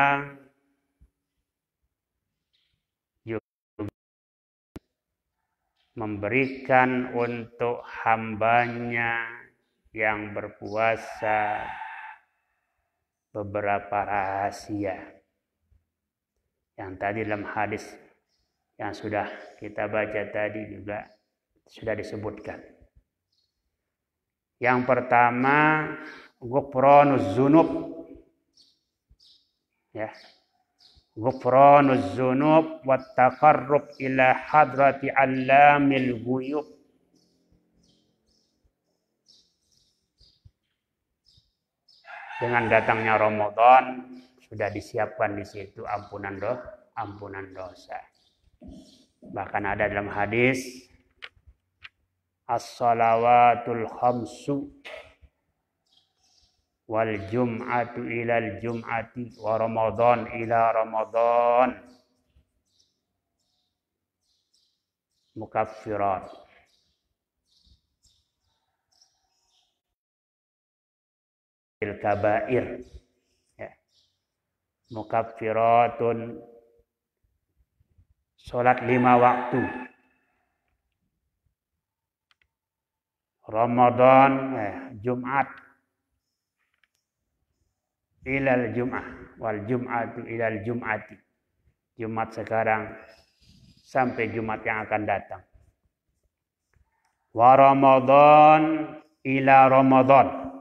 memberikan untuk hambanya yang berpuasa beberapa rahasia yang tadi dalam hadis yang sudah kita baca tadi juga sudah disebutkan. Yang pertama, ghufranuz dzunub, ya. Ghufranuz dzunub wa taqarrub ila hadrati allamil ghuyub. Dengan datangnya Ramadan sudah disiapkan di situ ampunan dosa. Bahkan ada dalam hadis as-salawatul khamsu wal jum'atu ilal jum'ati wa Ramadan ila Ramadan mukaffirat. Kabair, ya. Mukaffiratun, salat 5 waktu. Ramadan, Jumat ilal Jum'ah wal Jum'atu ilal Jum'ati. Jumat sekarang sampai Jumat yang akan datang. Wa Ramadan ila Ramadan.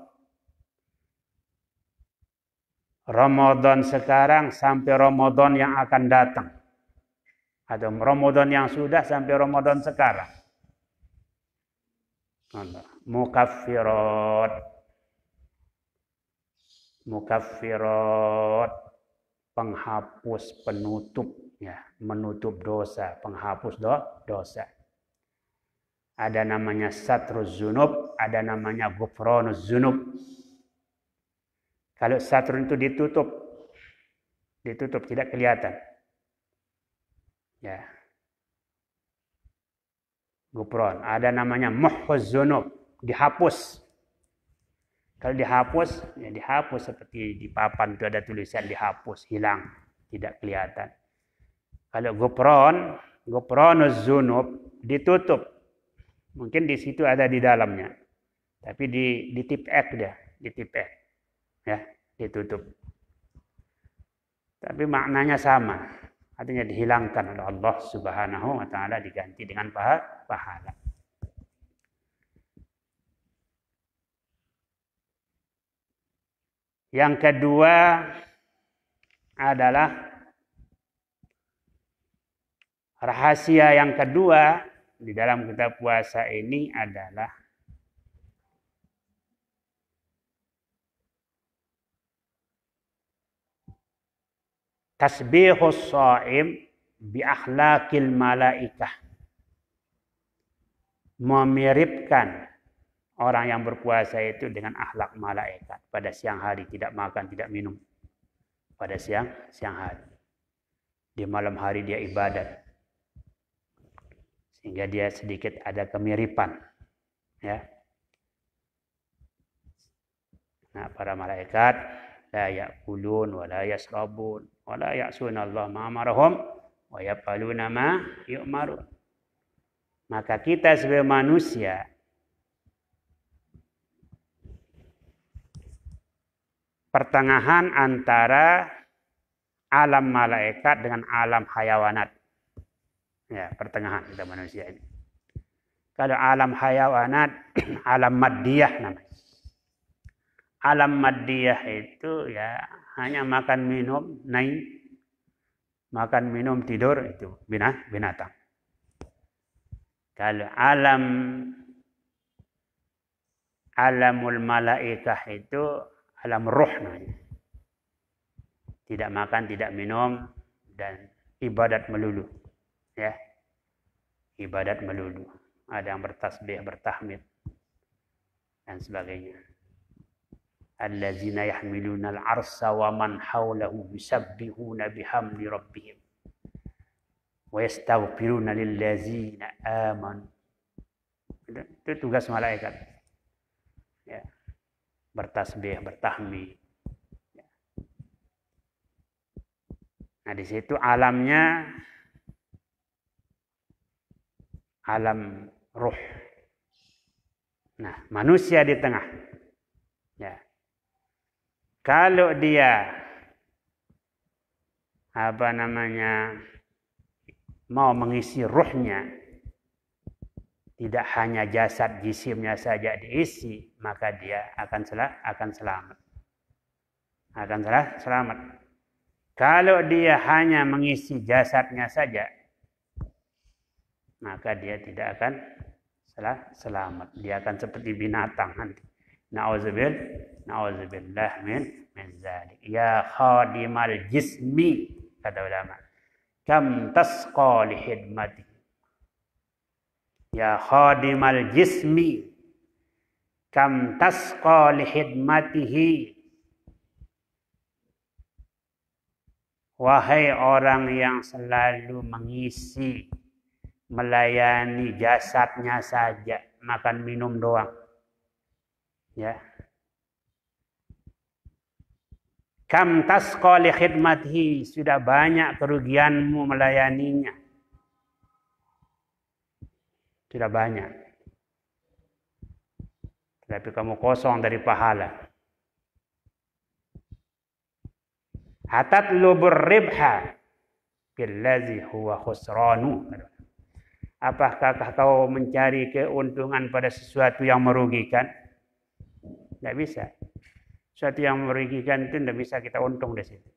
Ramadan sekarang sampai Ramadan yang akan datang. Atau Ramadan yang sudah sampai Ramadan sekarang. Mukaffirat. Mukaffirat, penghapus, penutup, ya, menutup dosa, penghapus dosa. Ada namanya satruz dzunub, ada namanya ghufranuz dzunub. Kalau satrun itu ditutup tidak kelihatan. Ya. Ghufran. Ada namanya muhuz dzunub, dihapus. Kalau dihapus, ya dihapus seperti di papan itu ada tulisan dihapus, hilang, tidak kelihatan. Kalau ghufranuz dzunub ditutup. Mungkin di situ ada di dalamnya. Tapi di tip X dia, di tip X. Ya, ditutup. Tapi maknanya sama. Artinya dihilangkan oleh Allah Subhanahu wa taala, diganti dengan pahala. Yang kedua adalah rahasia yang kedua di dalam kita puasa ini adalah tasbihus shaim bi akhlaqil malaikah. Memiripkan orang yang berpuasa itu dengan akhlak malaikat. Pada siang hari tidak makan, tidak minum. Pada siang hari. Di malam hari dia ibadat. Sehingga dia sedikit ada kemiripan. Ya. Nah, para malaikat la ya'kulun wa la yasrabun wa la ya'suna Allah ma amarahum wa yaf'aluna ma yu'marun. Maka kita sebagai manusia pertengahan antara alam malaikat dengan alam hayawanat. Ya, pertengahan kita manusia ini. Kalau alam hayawanat, alam maddiyah namanya. Alam maddiyah itu ya hanya makan minum, naik, makan minum tidur itu binatang. Kalau alamul malaikah itu alam ruh namanya. Tidak makan, tidak minum dan ibadat melulu. Ya. Ibadat melulu. Ada yang bertasbih, bertahmid dan sebagainya. Allazina yahmiluna al-'arsha wa man hawlahu yusabbihuna bihamdi rabbihim wa yastaghfiruna lillazina amanu. Itu tugas malaikat. Ya. Bertasbih, bertahmid. Ya. Nah, di situ alamnya alam ruh. Nah, manusia di tengah. Ya. Kalau dia mau mengisi ruhnya, tidak hanya jasad jisimnya saja diisi, maka dia akan selamat. Akan selamat. Kalau dia hanya mengisi jasadnya saja, maka dia tidak akan selamat. Dia akan seperti binatang nanti. Na'udzubillah min zalik. Ya khadimal jismi, kata ulama. Kam tasqa li khidmati. Ya khadimal jismi. Kam tasqa li khidmatihi. Wahai orang yang selalu mengisi, melayani jasadnya saja, makan minum doang. Ya. Kam tasqa li khidmatihi, sudah banyak kerugianmu melayaninya. Sudah banyak. Tapi kamu kosong dari pahala. Hatatlubur ribha billazi huwa khusranu. Apakah kau mencari keuntungan pada sesuatu yang merugikan? Tidak bisa. Sesuatu yang merugikan itu tidak bisa kita untung di situ.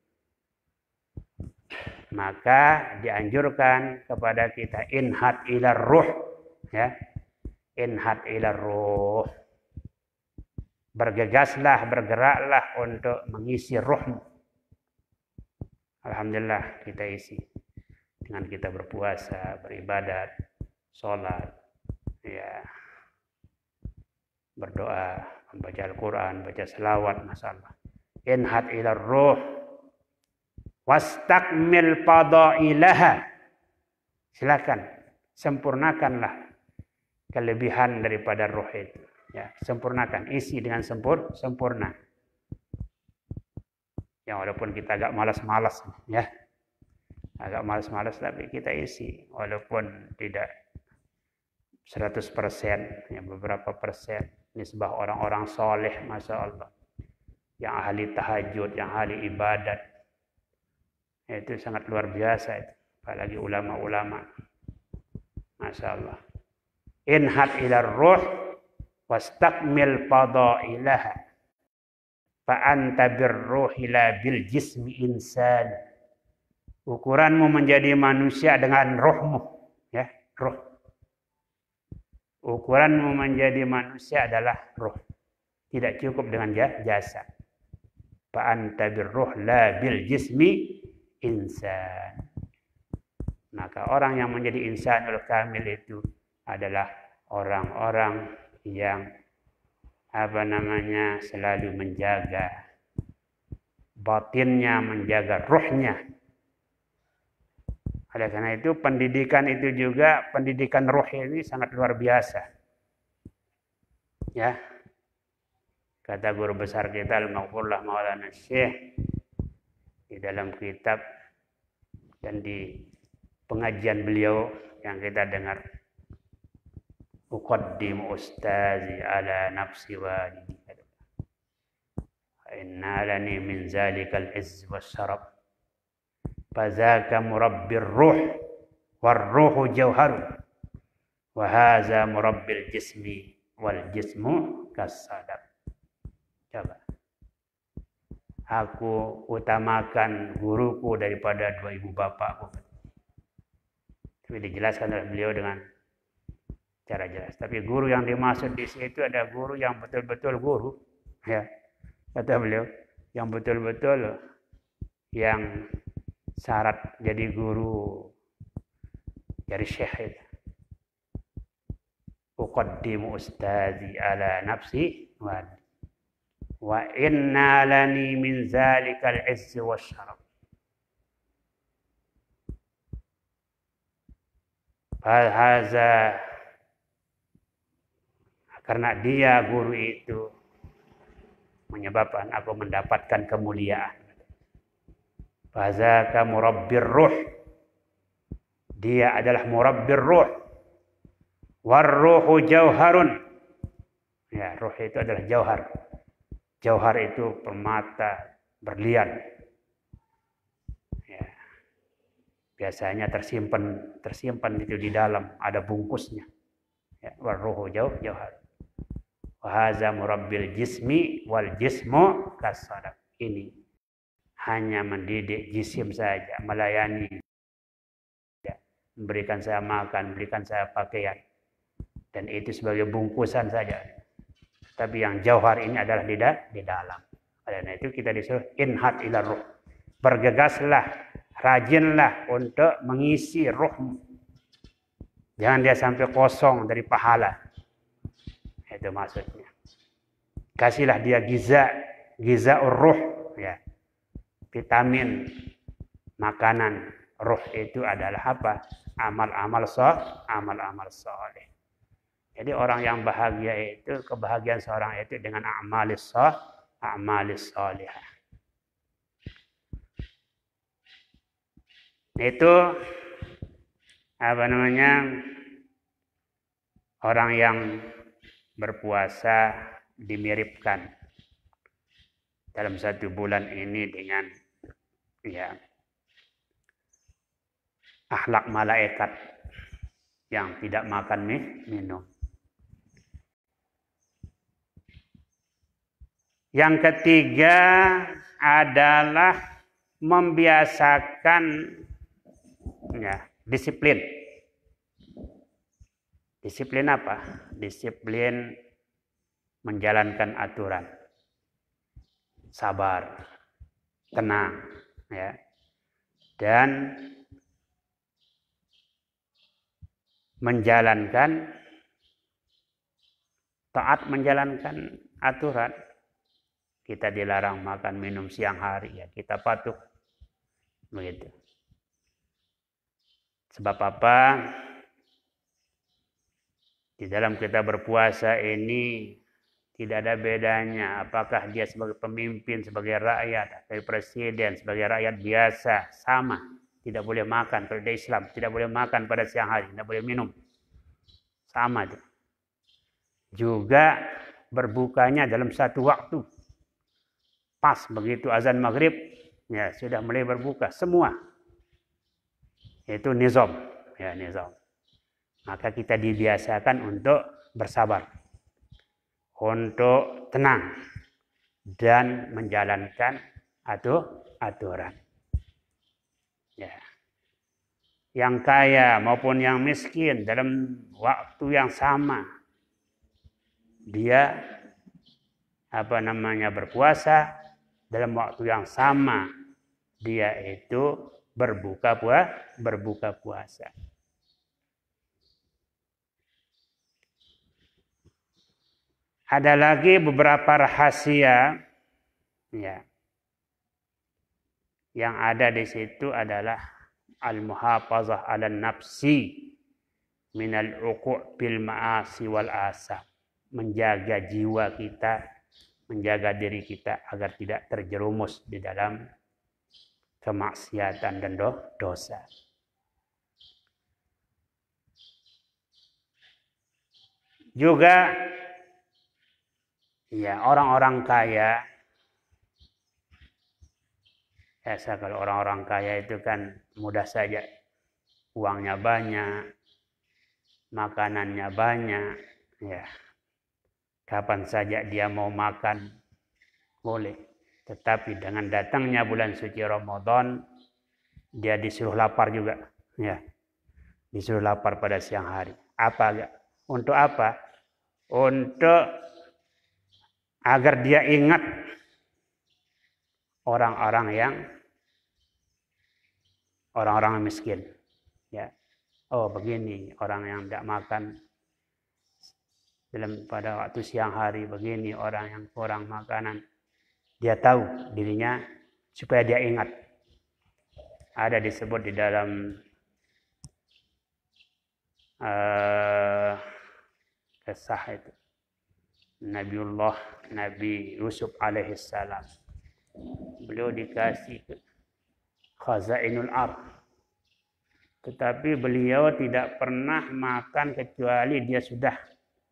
Maka dianjurkan kepada kita inhat ila ruh, ya. Inhat ila ruh. Bergegaslah, bergeraklah untuk mengisi ruhmu. Alhamdulillah kita isi dengan kita berpuasa, beribadat, sholat, ya. berdoa, membaca Al-Quran, baca selawat, masalah. Inhat ila ruh wastakmil fadailaha. Silakan sempurnakanlah kelebihan daripada ruh itu. Ya, sempurnakan, isi dengan sempurna. Ya, walaupun kita agak malas-malas, ya, agak malas-malas, tapi kita isi, walaupun tidak 100%, ya, beberapa persen. Nisbah orang-orang soleh, masya Allah, yang ahli tahajud, yang ahli ibadat, itu sangat luar biasa itu. Apalagi ulama-ulama, masya Allah. Inhat ila ruh wastakmil fadailaha fa anta birruhi la bil jismi insan. Ukuranmu menjadi manusia dengan rohmu, ya, roh. Ukuranmu menjadi manusia adalah roh. Tidak cukup dengan jasad. Fa anta birruh la bil jismi insan. Maka orang yang menjadi insanul kamil itu adalah orang-orang yang selalu menjaga batinnya, menjaga ruhnya. Oleh karena itu pendidikan itu juga, pendidikan ruh ini sangat luar biasa. Ya. Kata guru besar kita Al-Maghfurullah Maulana Syekh di dalam kitab dan di pengajian beliau yang kita dengar, uqaddimu ustazi ala nafsi walidi inna lani min zalikal izz wasyarab fazaka murabbir ruh warruhu jauharu wa haza murabbil jismi wal jismu kasadab. Coba, aku utamakan guruku daripada dua ibu bapakku. Tapi dijelaskan oleh beliau dengan cara jelas. Tapi guru yang dimaksud di situ ada guru yang betul-betul guru, ya, kata beliau, yang betul-betul yang syarat jadi guru dari syekh itu. Uqaddimu ustazi ala nafsi wa inna lani min zalikal izz wasyarab. Haza, karena dia guru itu menyebabkan aku mendapatkan kemuliaan. Fazaka murabbir ruh. Dia adalah murabbir ruh. Warruhu jauharun. Ya, ruh itu adalah jauhar. Jauhar itu permata berlian. Ya. Biasanya tersimpan itu di dalam, ada bungkusnya. Ya, warruhu jauhar. Wahaza murabbil jismi wal jismu kasadaq. Ini hanya mendidik jisim saja, melayani, ya, memberikan saya makan, memberikan saya pakaian, dan itu sebagai bungkusan saja. Tapi yang jauhar ini adalah di dalam. Karena itu kita disuruh inhat ila ruh. Bergegaslah, rajinlah untuk mengisi ruhmu. Jangan dia sampai kosong dari pahala. Itu maksudnya. Kasihlah dia giza ruh, ya. Vitamin makanan ruh itu adalah apa? Amal-amal soleh. Jadi orang yang bahagia itu, kebahagiaan seorang itu dengan amalis solihah. Itu orang yang berpuasa dimiripkan dalam 1 bulan ini dengan, ya, akhlak malaikat yang tidak makan minum. Yang ketiga adalah membiasakan, ya, disiplin. Disiplin apa? Disiplin menjalankan aturan. Sabar, tenang, ya. Dan menjalankan taat menjalankan aturan. Kita dilarang makan minum siang hari, ya kita patuh. Begitu. Sebab apa? Di dalam kita berpuasa ini tidak ada bedanya apakah dia sebagai pemimpin, sebagai rakyat, sebagai presiden, sebagai rakyat biasa, sama. Tidak boleh makan pada Islam, tidak boleh makan pada siang hari, tidak boleh minum. Sama itu. Juga berbukanya dalam satu waktu. Pas begitu azan maghrib, ya sudah mulai berbuka semua. Itu nizam, ya nizam. Maka kita dibiasakan untuk bersabar, untuk tenang dan menjalankan aturan. Ya. Yang kaya maupun yang miskin dalam waktu yang sama dia berpuasa, dalam waktu yang sama dia itu berbuka puasa. Ada lagi beberapa rahasia, ya, yang ada di situ adalah al-muhafazah 'ala nafsi minal uqu' bil ma'asi wal asam. Menjaga jiwa kita, menjaga diri kita agar tidak terjerumus di dalam kemaksiatan dan dosa. Juga ya orang-orang kaya, biasa kalau orang-orang kaya itu kan mudah saja, uangnya banyak, makanannya banyak, ya kapan saja dia mau makan boleh. Tetapi dengan datangnya bulan suci Ramadan, dia disuruh lapar juga, ya disuruh lapar pada siang hari. Apa? Untuk apa? Untuk agar dia ingat orang-orang miskin. Ya. Oh begini orang yang tidak makan pada waktu siang hari, begini orang yang kurang makanan. Dia tahu dirinya supaya dia ingat. Ada disebut di dalam kisah itu. Nabi Yusuf alaihissalam. Beliau dikasih khazainul ardh. Tetapi beliau tidak pernah makan kecuali dia sudah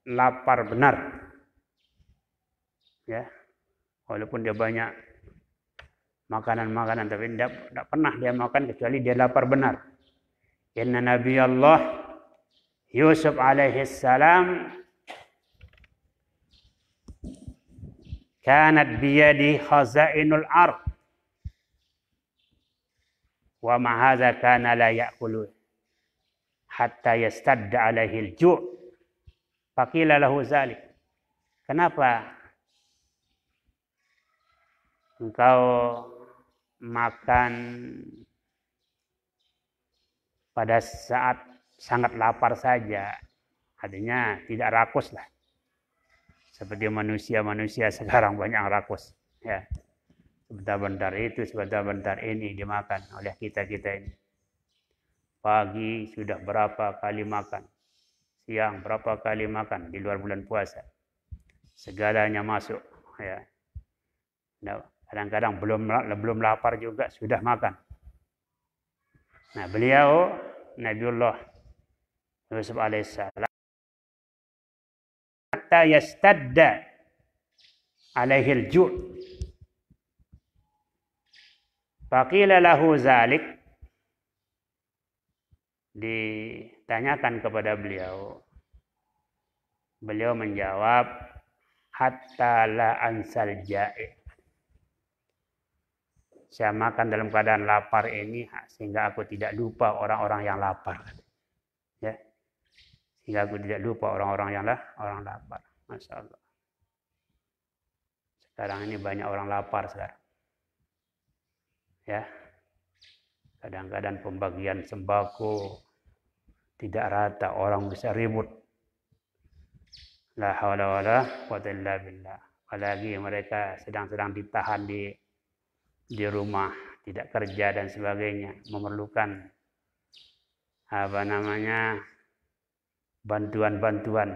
lapar benar. Ya. Walaupun dia banyak makanan-makanan, tapi tidak pernah dia makan kecuali dia lapar benar. Inna Nabi Allah Yusuf alaihissalam kanat biyadi khazainul ardh wa ma hadza kana la ya'kulu hatta yastadda alaihi al-ju'. Faqila lahu zalik. Kenapa engkau makan pada saat sangat lapar saja? Artinya tidak rakus lah. Seperti manusia sekarang banyak rakus. Ya. Sebentar-bentar itu, sebentar-bentar ini dimakan oleh kita ini. Pagi sudah berapa kali makan. Siang berapa kali makan di luar bulan puasa. Segalanya masuk. Ya. Nah, kadang-kadang belum lapar juga sudah makan. Nah, beliau Nabiullah Yusuf alaihissalam hatta yastadda alaihi al-ju'. Faqila lahu zalik. Ditanyakan kepada beliau. Beliau menjawab hatta la ansal ja'i. Saya makan dalam keadaan lapar ini sehingga aku tidak lupa orang-orang yang lapar. Ya. Sehingga aku tidak lupa orang-orang yang lapar. Masya Allah. Sekarang ini banyak orang lapar sekarang. Ya. Kadang-kadang pembagian sembako tidak rata, orang bisa ribut. La haula wala quwwata illa billah. Apalagi mereka sedang ditahan di rumah, tidak kerja dan sebagainya, memerlukan bantuan-bantuan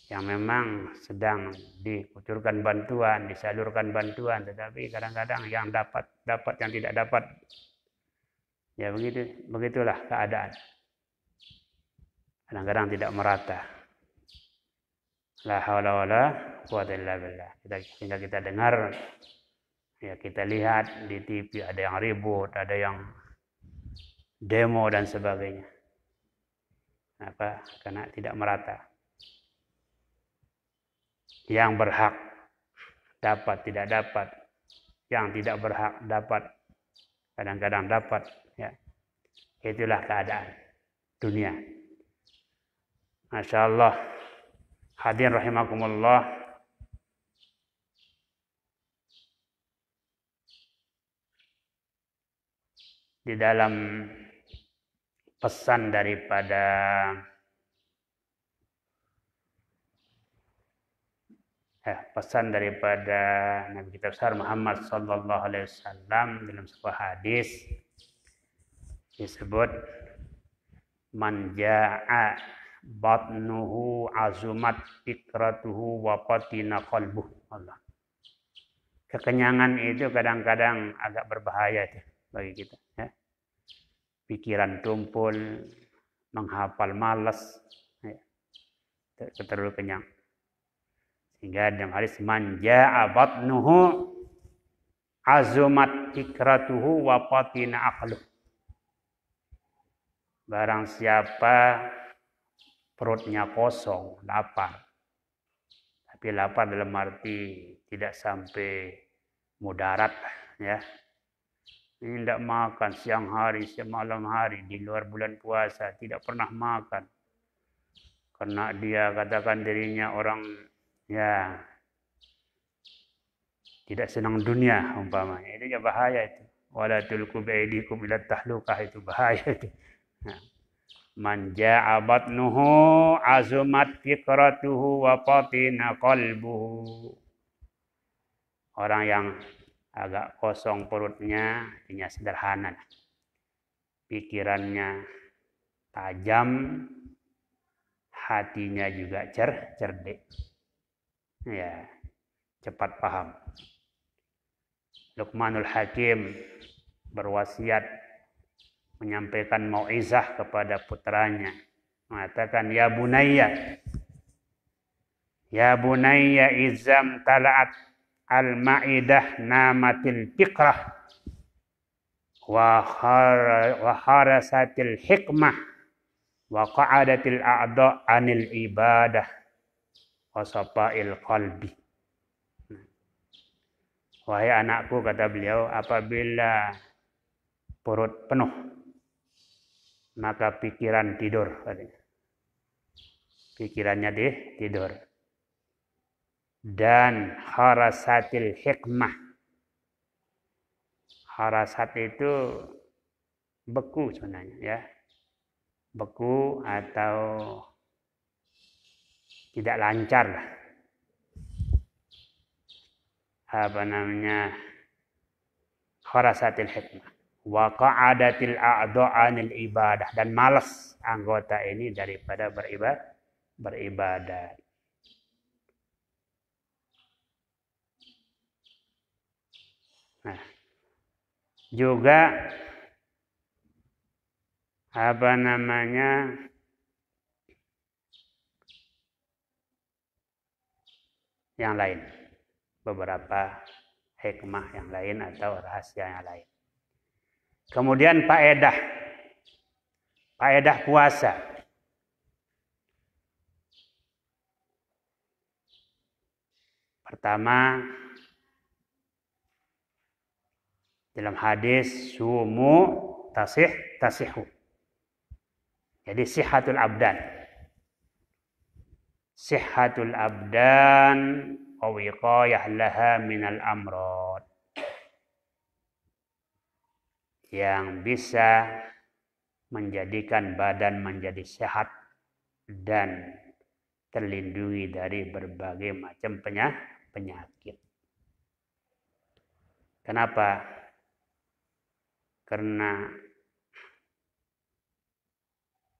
yang memang sedang dikucurkan bantuan, disalurkan bantuan, tetapi kadang-kadang yang dapat yang tidak dapat. Ya begitulah keadaan. Kadang-kadang tidak merata. La haula wala quwwata illa billah. Sehingga kita dengar, ya kita lihat di TV ada yang ribut, ada yang demo dan sebagainya. Kenapa? Karena tidak merata. Yang berhak dapat, tidak dapat. Yang tidak berhak dapat, kadang-kadang dapat. Ya. Itulah keadaan dunia. Masya Allah. Hadirin rahimakumullah. Di dalam pesan daripada Nabi kita besar Muhammad sallallahu alaihi wasallam dalam sebuah hadis disebut man jaa batnuhu azumat fikratuhu wa qatina qalbuhu. Allah. Kekenyangan itu kadang-kadang agak berbahaya itu bagi kita, ya. Pikiran tumpul, menghafal malas, ya. Terlalu kenyang. Sehingga dalam hadis man jaa batnuhu azumat fikratuhu wa qatina aqluhu. Barang siapa perutnya kosong, lapar. Tapi lapar dalam arti tidak sampai mudarat, ya. Ini tidak makan siang hari, malam hari, di luar bulan puasa, tidak pernah makan. Karena dia katakan dirinya orang, ya, tidak senang dunia, umpamanya. Itu ya bahaya itu. Wala tulqu bi'aidikum ila tahlukah, itu bahaya itu. Nah. Man jaa batnuhu azumat fikratuhu wa qatina qalbuhu. Orang yang agak kosong perutnya, artinya sederhana. Pikirannya tajam, hatinya juga cerdik. Ya, cepat paham. Luqmanul Hakim berwasiat menyampaikan mau'izah kepada putranya, mengatakan ya bunayya izam tala'at al-ma'idah namatil fikrah wa harasatil hikmah wa qa'adatil a'da' anil ibadah wa safa'il qalbi. Wahai anakku, kata beliau, apabila perut penuh maka pikiran tidur, katanya. Pikirannya tidur. Dan harasatil hikmah. Harasat itu beku sebenarnya, ya. Beku atau tidak lancar lah. Harasatil hikmah. Wa qa'adatil a'dha'anil ibadah, dan malas anggota ini daripada beribadah. Nah, juga yang lain, beberapa hikmah yang lain atau rahasia yang lain. Kemudian faedah puasa. Pertama, dalam hadis sumu tasihu. Jadi sihatul abdan. Sihatul abdan wa wiqayah laha minal amrad. Yang bisa menjadikan badan menjadi sehat dan terlindungi dari berbagai macam penyakit. Kenapa? Karena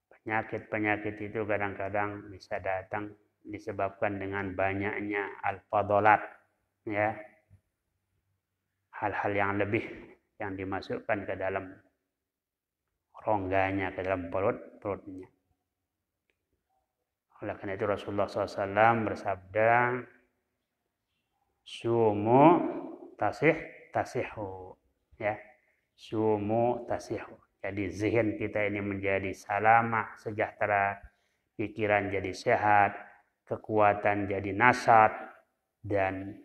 penyakit-penyakit itu kadang-kadang bisa datang disebabkan dengan banyaknya al-fadalat, ya, hal-hal yang lebih yang dimasukkan ke dalam rongganya, ke dalam perutnya. Oleh karena itu Rasulullah SAW bersabda, sumu tasihu, ya, sumu tasihu. Jadi zihin kita ini menjadi salamah, sejahtera, pikiran jadi sehat, kekuatan jadi nasat, dan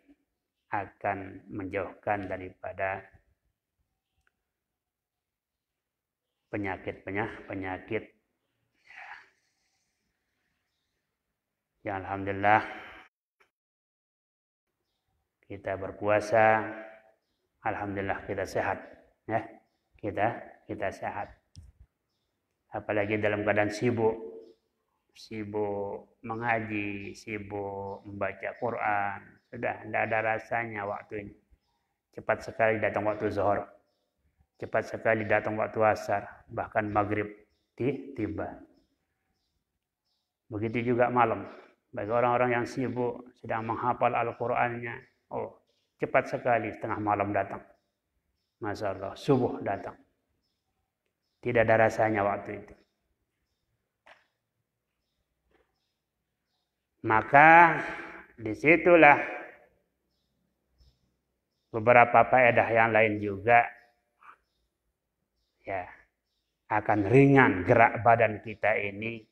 akan menjauhkan daripada penyakit. Ya, alhamdulillah kita berpuasa, alhamdulillah kita sehat, ya. Kita sehat. Apalagi dalam keadaan sibuk mengaji, sibuk membaca Quran, sudah tidak ada rasanya waktu ini. Cepat sekali datang waktu zuhur, cepat sekali datang waktu asar, bahkan maghrib tiba. Begitu juga malam. Bagi orang-orang yang sibuk sedang menghafal Al-Qur'annya, cepat sekali tengah malam datang. Masya Allah, subuh datang. Tidak ada rasanya waktu itu. Maka disitulah beberapa faedah yang lain juga, ya, akan ringan gerak badan kita ini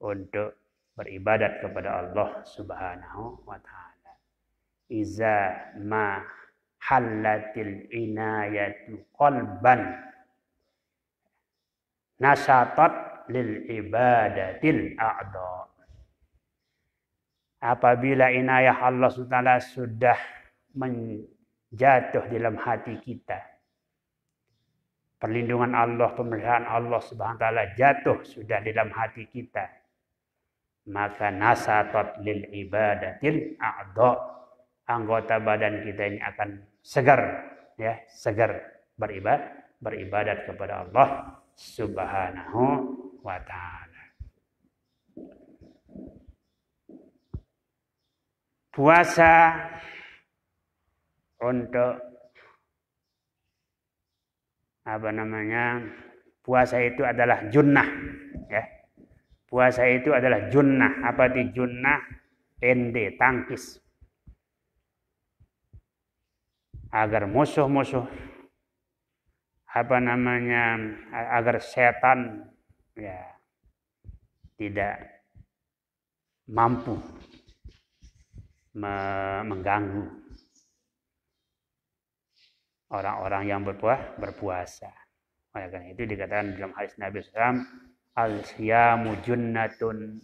untuk beribadat kepada Allah Subhanahu wa ta'ala. Iza ma hallatil inayatu qalban nasatat lil ibadatil a'dha. Apabila inayah Allah SWT sudah menjatuh dalam hati kita, perlindungan Allah, pemeliharaan Allah Subhanahu wa ta'ala jatuh sudah dalam hati kita, maka nasatat lil ibadatil a'dha, anggota badan kita ini akan segar, ya, segar beribadat kepada Allah Subhanahu wa ta'ala. Puasa untuk puasa itu adalah junnah, ya. Puasa itu adalah junnah. Apa itu junnah? Pende, tangkis. Agar musuh-musuh agar setan, ya, tidak mampu mengganggu orang-orang yang berpuasa. Oleh karena itu dikatakan dalam hadis Nabi SAW, al-siyamu junnatun.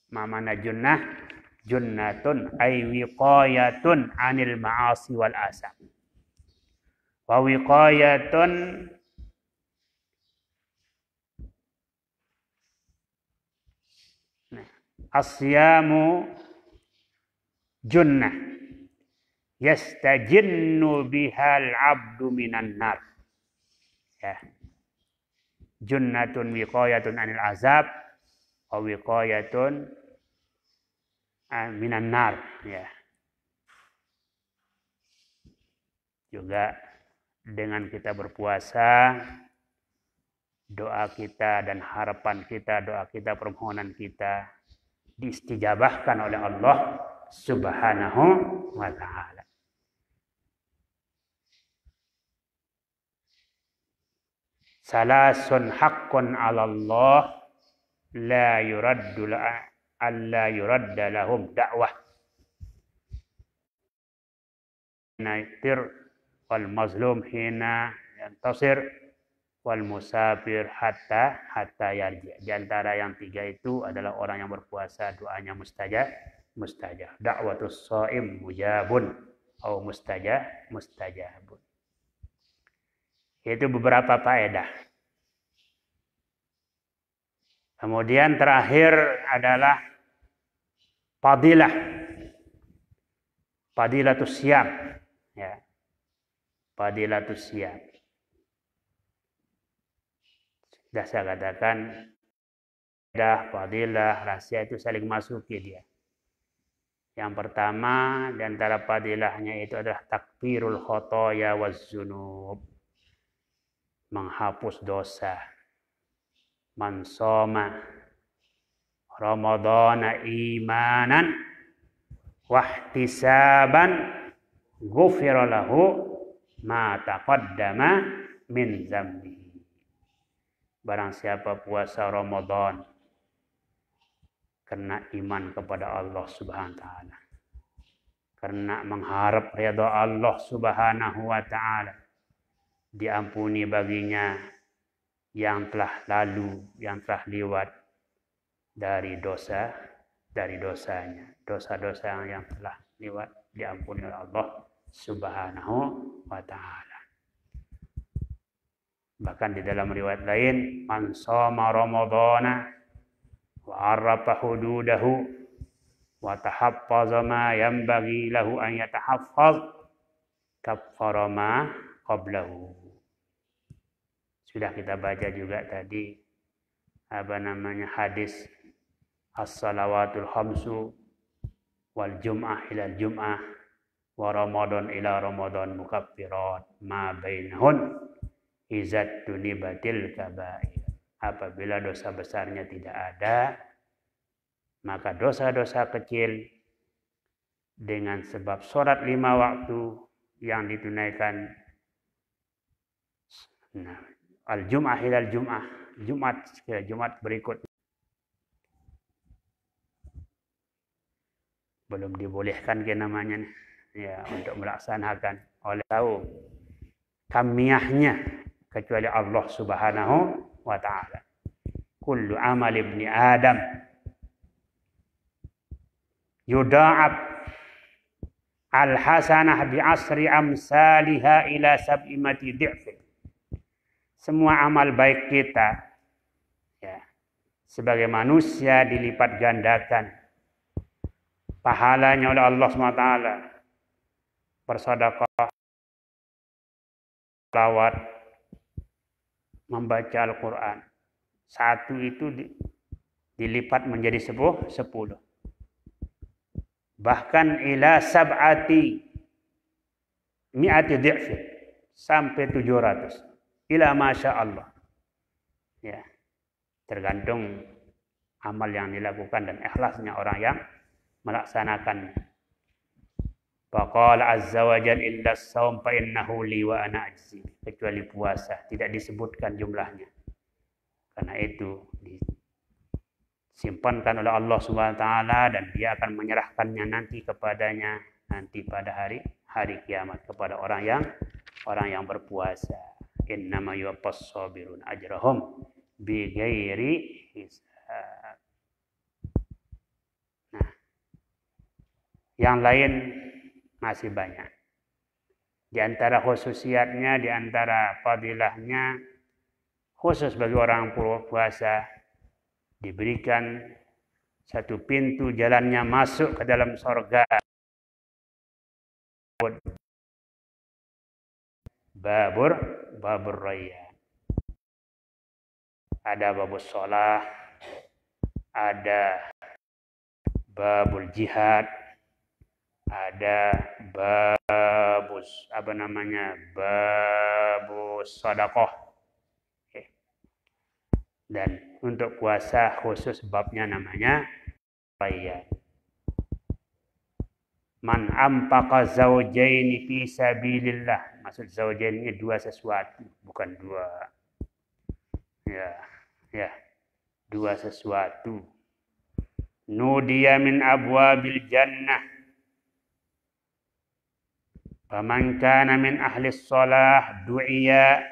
Mana junnah? Junnatun ay wiqayatun anil ma'asi wal asam. Wa wiqayatun as-siyamu junnah yastajinnu bihal abdu minan nar, ya. Junnatun wiqayatun anil azab wa wiqayatun minan nar, ya. Juga dengan kita berpuasa, doa kita dan harapan kita, doa kita, permohonan kita diistijabahkan oleh Allah Subhanahu wa ta'ala. Salasun haqqun 'ala Allah la yuradda lahum da'wah. Naitir wal mazlum hina yantasir wal musafir hatta yarji. Di antara yang tiga itu adalah orang yang berpuasa doanya mustajab. Da'watus shaim mujabun atau mustajabun. Itu beberapa faedah. Kemudian terakhir adalah Fadilah, fadilatus siyam, ya. Fadilatus siyam. Sudah saya katakan, fadilah, rahasia itu saling masuki dia. Yang pertama di antara fadilahnya itu adalah takfirul khotoya wazzunub, menghapus dosa. Man shoma Ramadhana imanan wahtisaban ghufira lahu ma taqaddama min dzambihi. Barang siapa puasa Ramadan karena iman kepada Allah Subhanahu wa taala, karena mengharap ridha Allah Subhanahu wa taala, diampuni baginya yang telah lalu, yang telah lewat dari dosanya. Dosa-dosa yang telah lewat diampuni oleh Allah Subhanahu wa taala. Bahkan di dalam riwayat lain, man shoma ramadhana wa arafa hududahu wa tahaffaza ma yanbaghi lahu an yatahaffaz kaffara ma qablahu. Sudah kita baca juga tadi hadis as-salawatul khamsu wal jum'ah ila jum'ah wa ramadan ila ramadan mukaffirat ma bainahun izat tunibatil kabair. Apabila dosa besarnya tidak ada, maka dosa-dosa kecil dengan sebab sholat 5 waktu yang ditunaikan al-jum'ah ilal jum'ah, Jumat berikut belum dibolehkan ke namanya ya untuk melaksanakan oleh tahu kamiyahnya kecuali Allah Subhanahu wa taala. Kullu amal ibni Adam yudha'ab al-hasanah bi asri amsalha ila sab'imati dhi'fin. Semua amal baik kita ya sebagai manusia dilipat gandakan pahalanya oleh Allah SWT. Bersedekah, selawat, membaca Al-Quran, satu itu dilipat menjadi 10. Bahkan ila sab'ati mi'ati dhi'fin, sampai 700. Ila masya Allah. Ya, tergantung amal yang dilakukan dan ikhlasnya orang yang melaksanakannya. Faqala azza wa jalla illa as-shaum fa innahu li wa ana ajzi. Kecuali puasa tidak disebutkan jumlahnya. Karena itu disimpankan oleh Allah Subhanahu wa taala dan dia akan menyerahkannya nanti kepadanya nanti pada hari kiamat kepada orang yang berpuasa. Innama yuwaffas sabirun ajrahum bighairi hisab. Nah, yang lain masih banyak. Di antara khususiatnya, di antara fadilahnya, khusus bagi orang puasa diberikan satu pintu jalannya masuk ke dalam surga. Babur rayyan. Ada babus sholah, ada babul jihad, ada babus babus sedekah. Dan untuk puasa khusus babnya namanya rayyan. Man ampaqa zawjaini fi sabilillah. Maksud zawjain ini dua sesuatu, bukan dua. Ya. Dua sesuatu. Nudiya min abwabil jannah. Faman kana min ahli shalah du'iya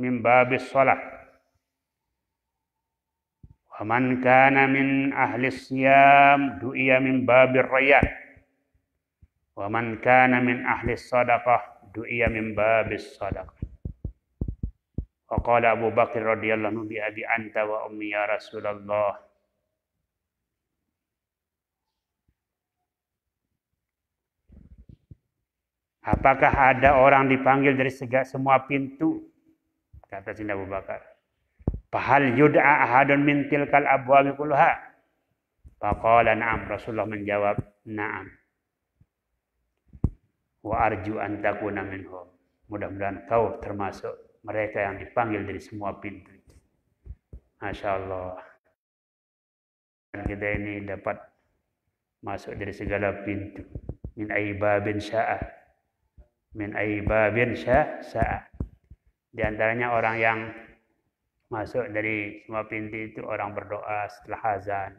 min babis shalah. Faman kana min ahli siyam du'iya min babir rayyan. Wa man kana min ahli sadaqah du'iya min babis sadaqah. Wa qala Abu Bakar radhiyallahu anhu bi abi anta wa ummi ya Rasulullah. Apakah ada orang dipanggil dari semua pintu? Kata Sayyidina Abu Bakar. Fahal yud'a ahadun min tilkal abwabi kulluha? Faqala na'am. Rasulullah menjawab, na'am. Wa arju an takuna minhum. Mudah-mudahan kau termasuk mereka yang dipanggil dari semua pintu. Masya Allah. Kita ini dapat masuk dari segala pintu. Min aibabin sya'a. Min aibabin sya'a. Di antaranya orang yang masuk dari semua pintu itu orang berdoa setelah azan.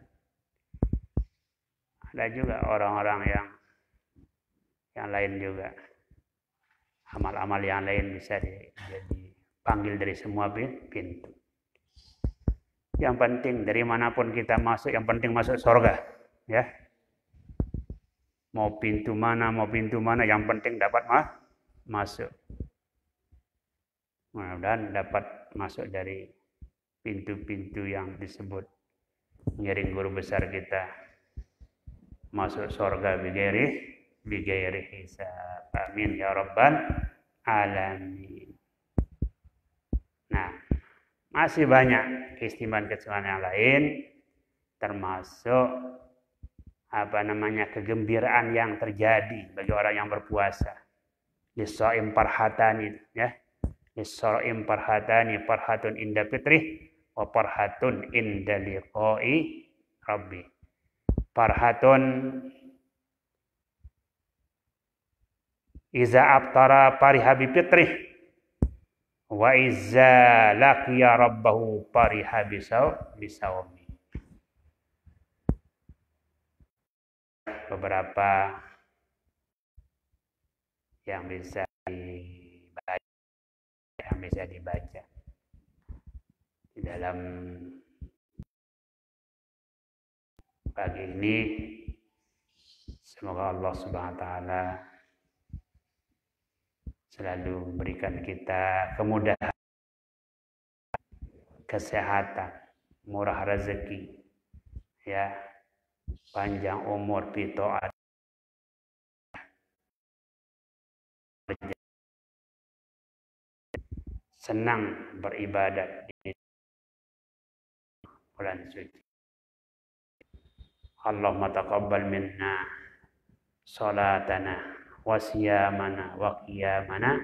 Ada juga orang-orang yang lain juga. Amal-amal yang lain bisa dipanggil dari semua pintu. Yang penting dari manapun kita masuk, yang penting masuk surga, ya. Mau pintu mana, yang penting dapat masuk. Mudah-mudahan dapat masuk dari pintu-pintu yang disebut mengiring guru besar kita masuk surga bighairi hisab. Amin ya rabbal alamin. Nah, masih banyak keistimewaan-keistimewaan yang lain, termasuk kegembiraan yang terjadi bagi orang yang berpuasa. Lis-shaim farhatani, ya. Lis-shaim farhatani, farhatun inda fitrih wa farhatun inda liqa'i rabbi. Farhatun iza aftara fariha bi fitrih wa iza laqiya rabbahu fariha bisawmi. Beberapa yang bisa dibaca di dalam pagi ini. Semoga Allah Subhanahu wa taala selalu memberikan kita kemudahan, kesehatan, murah rezeki, ya, panjang umur, fitoat, senang beribadat di bulan suci. Allahumma taqabbal minna salatana wa siyamana wa qiyamana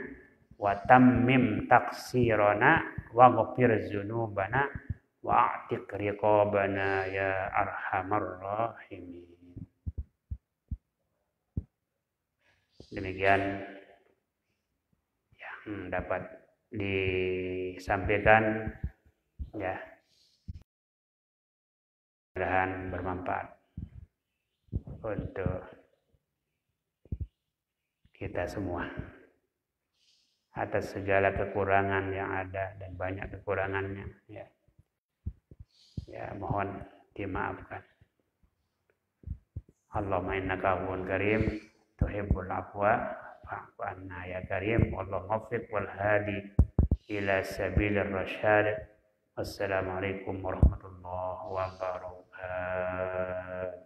wa tammim taqsirana wa ghfir dzunubana wa a'tiq riqabana ya arhamar rahimin. Demikian yang dapat disampaikan, ya, mudah-mudahan bermanfaat untuk kita semua. Atas segala kekurangan yang ada, dan banyak kekurangannya, ya, mohon dimaafkan. Allahumma innaka afuwwun karim tuhibbul afwa fa'fu anna ya karim. Wallahu muwaffiq wal hadi ila sabilir rasyad. Wassalamualaikum warahmatullahi wabarakatuh.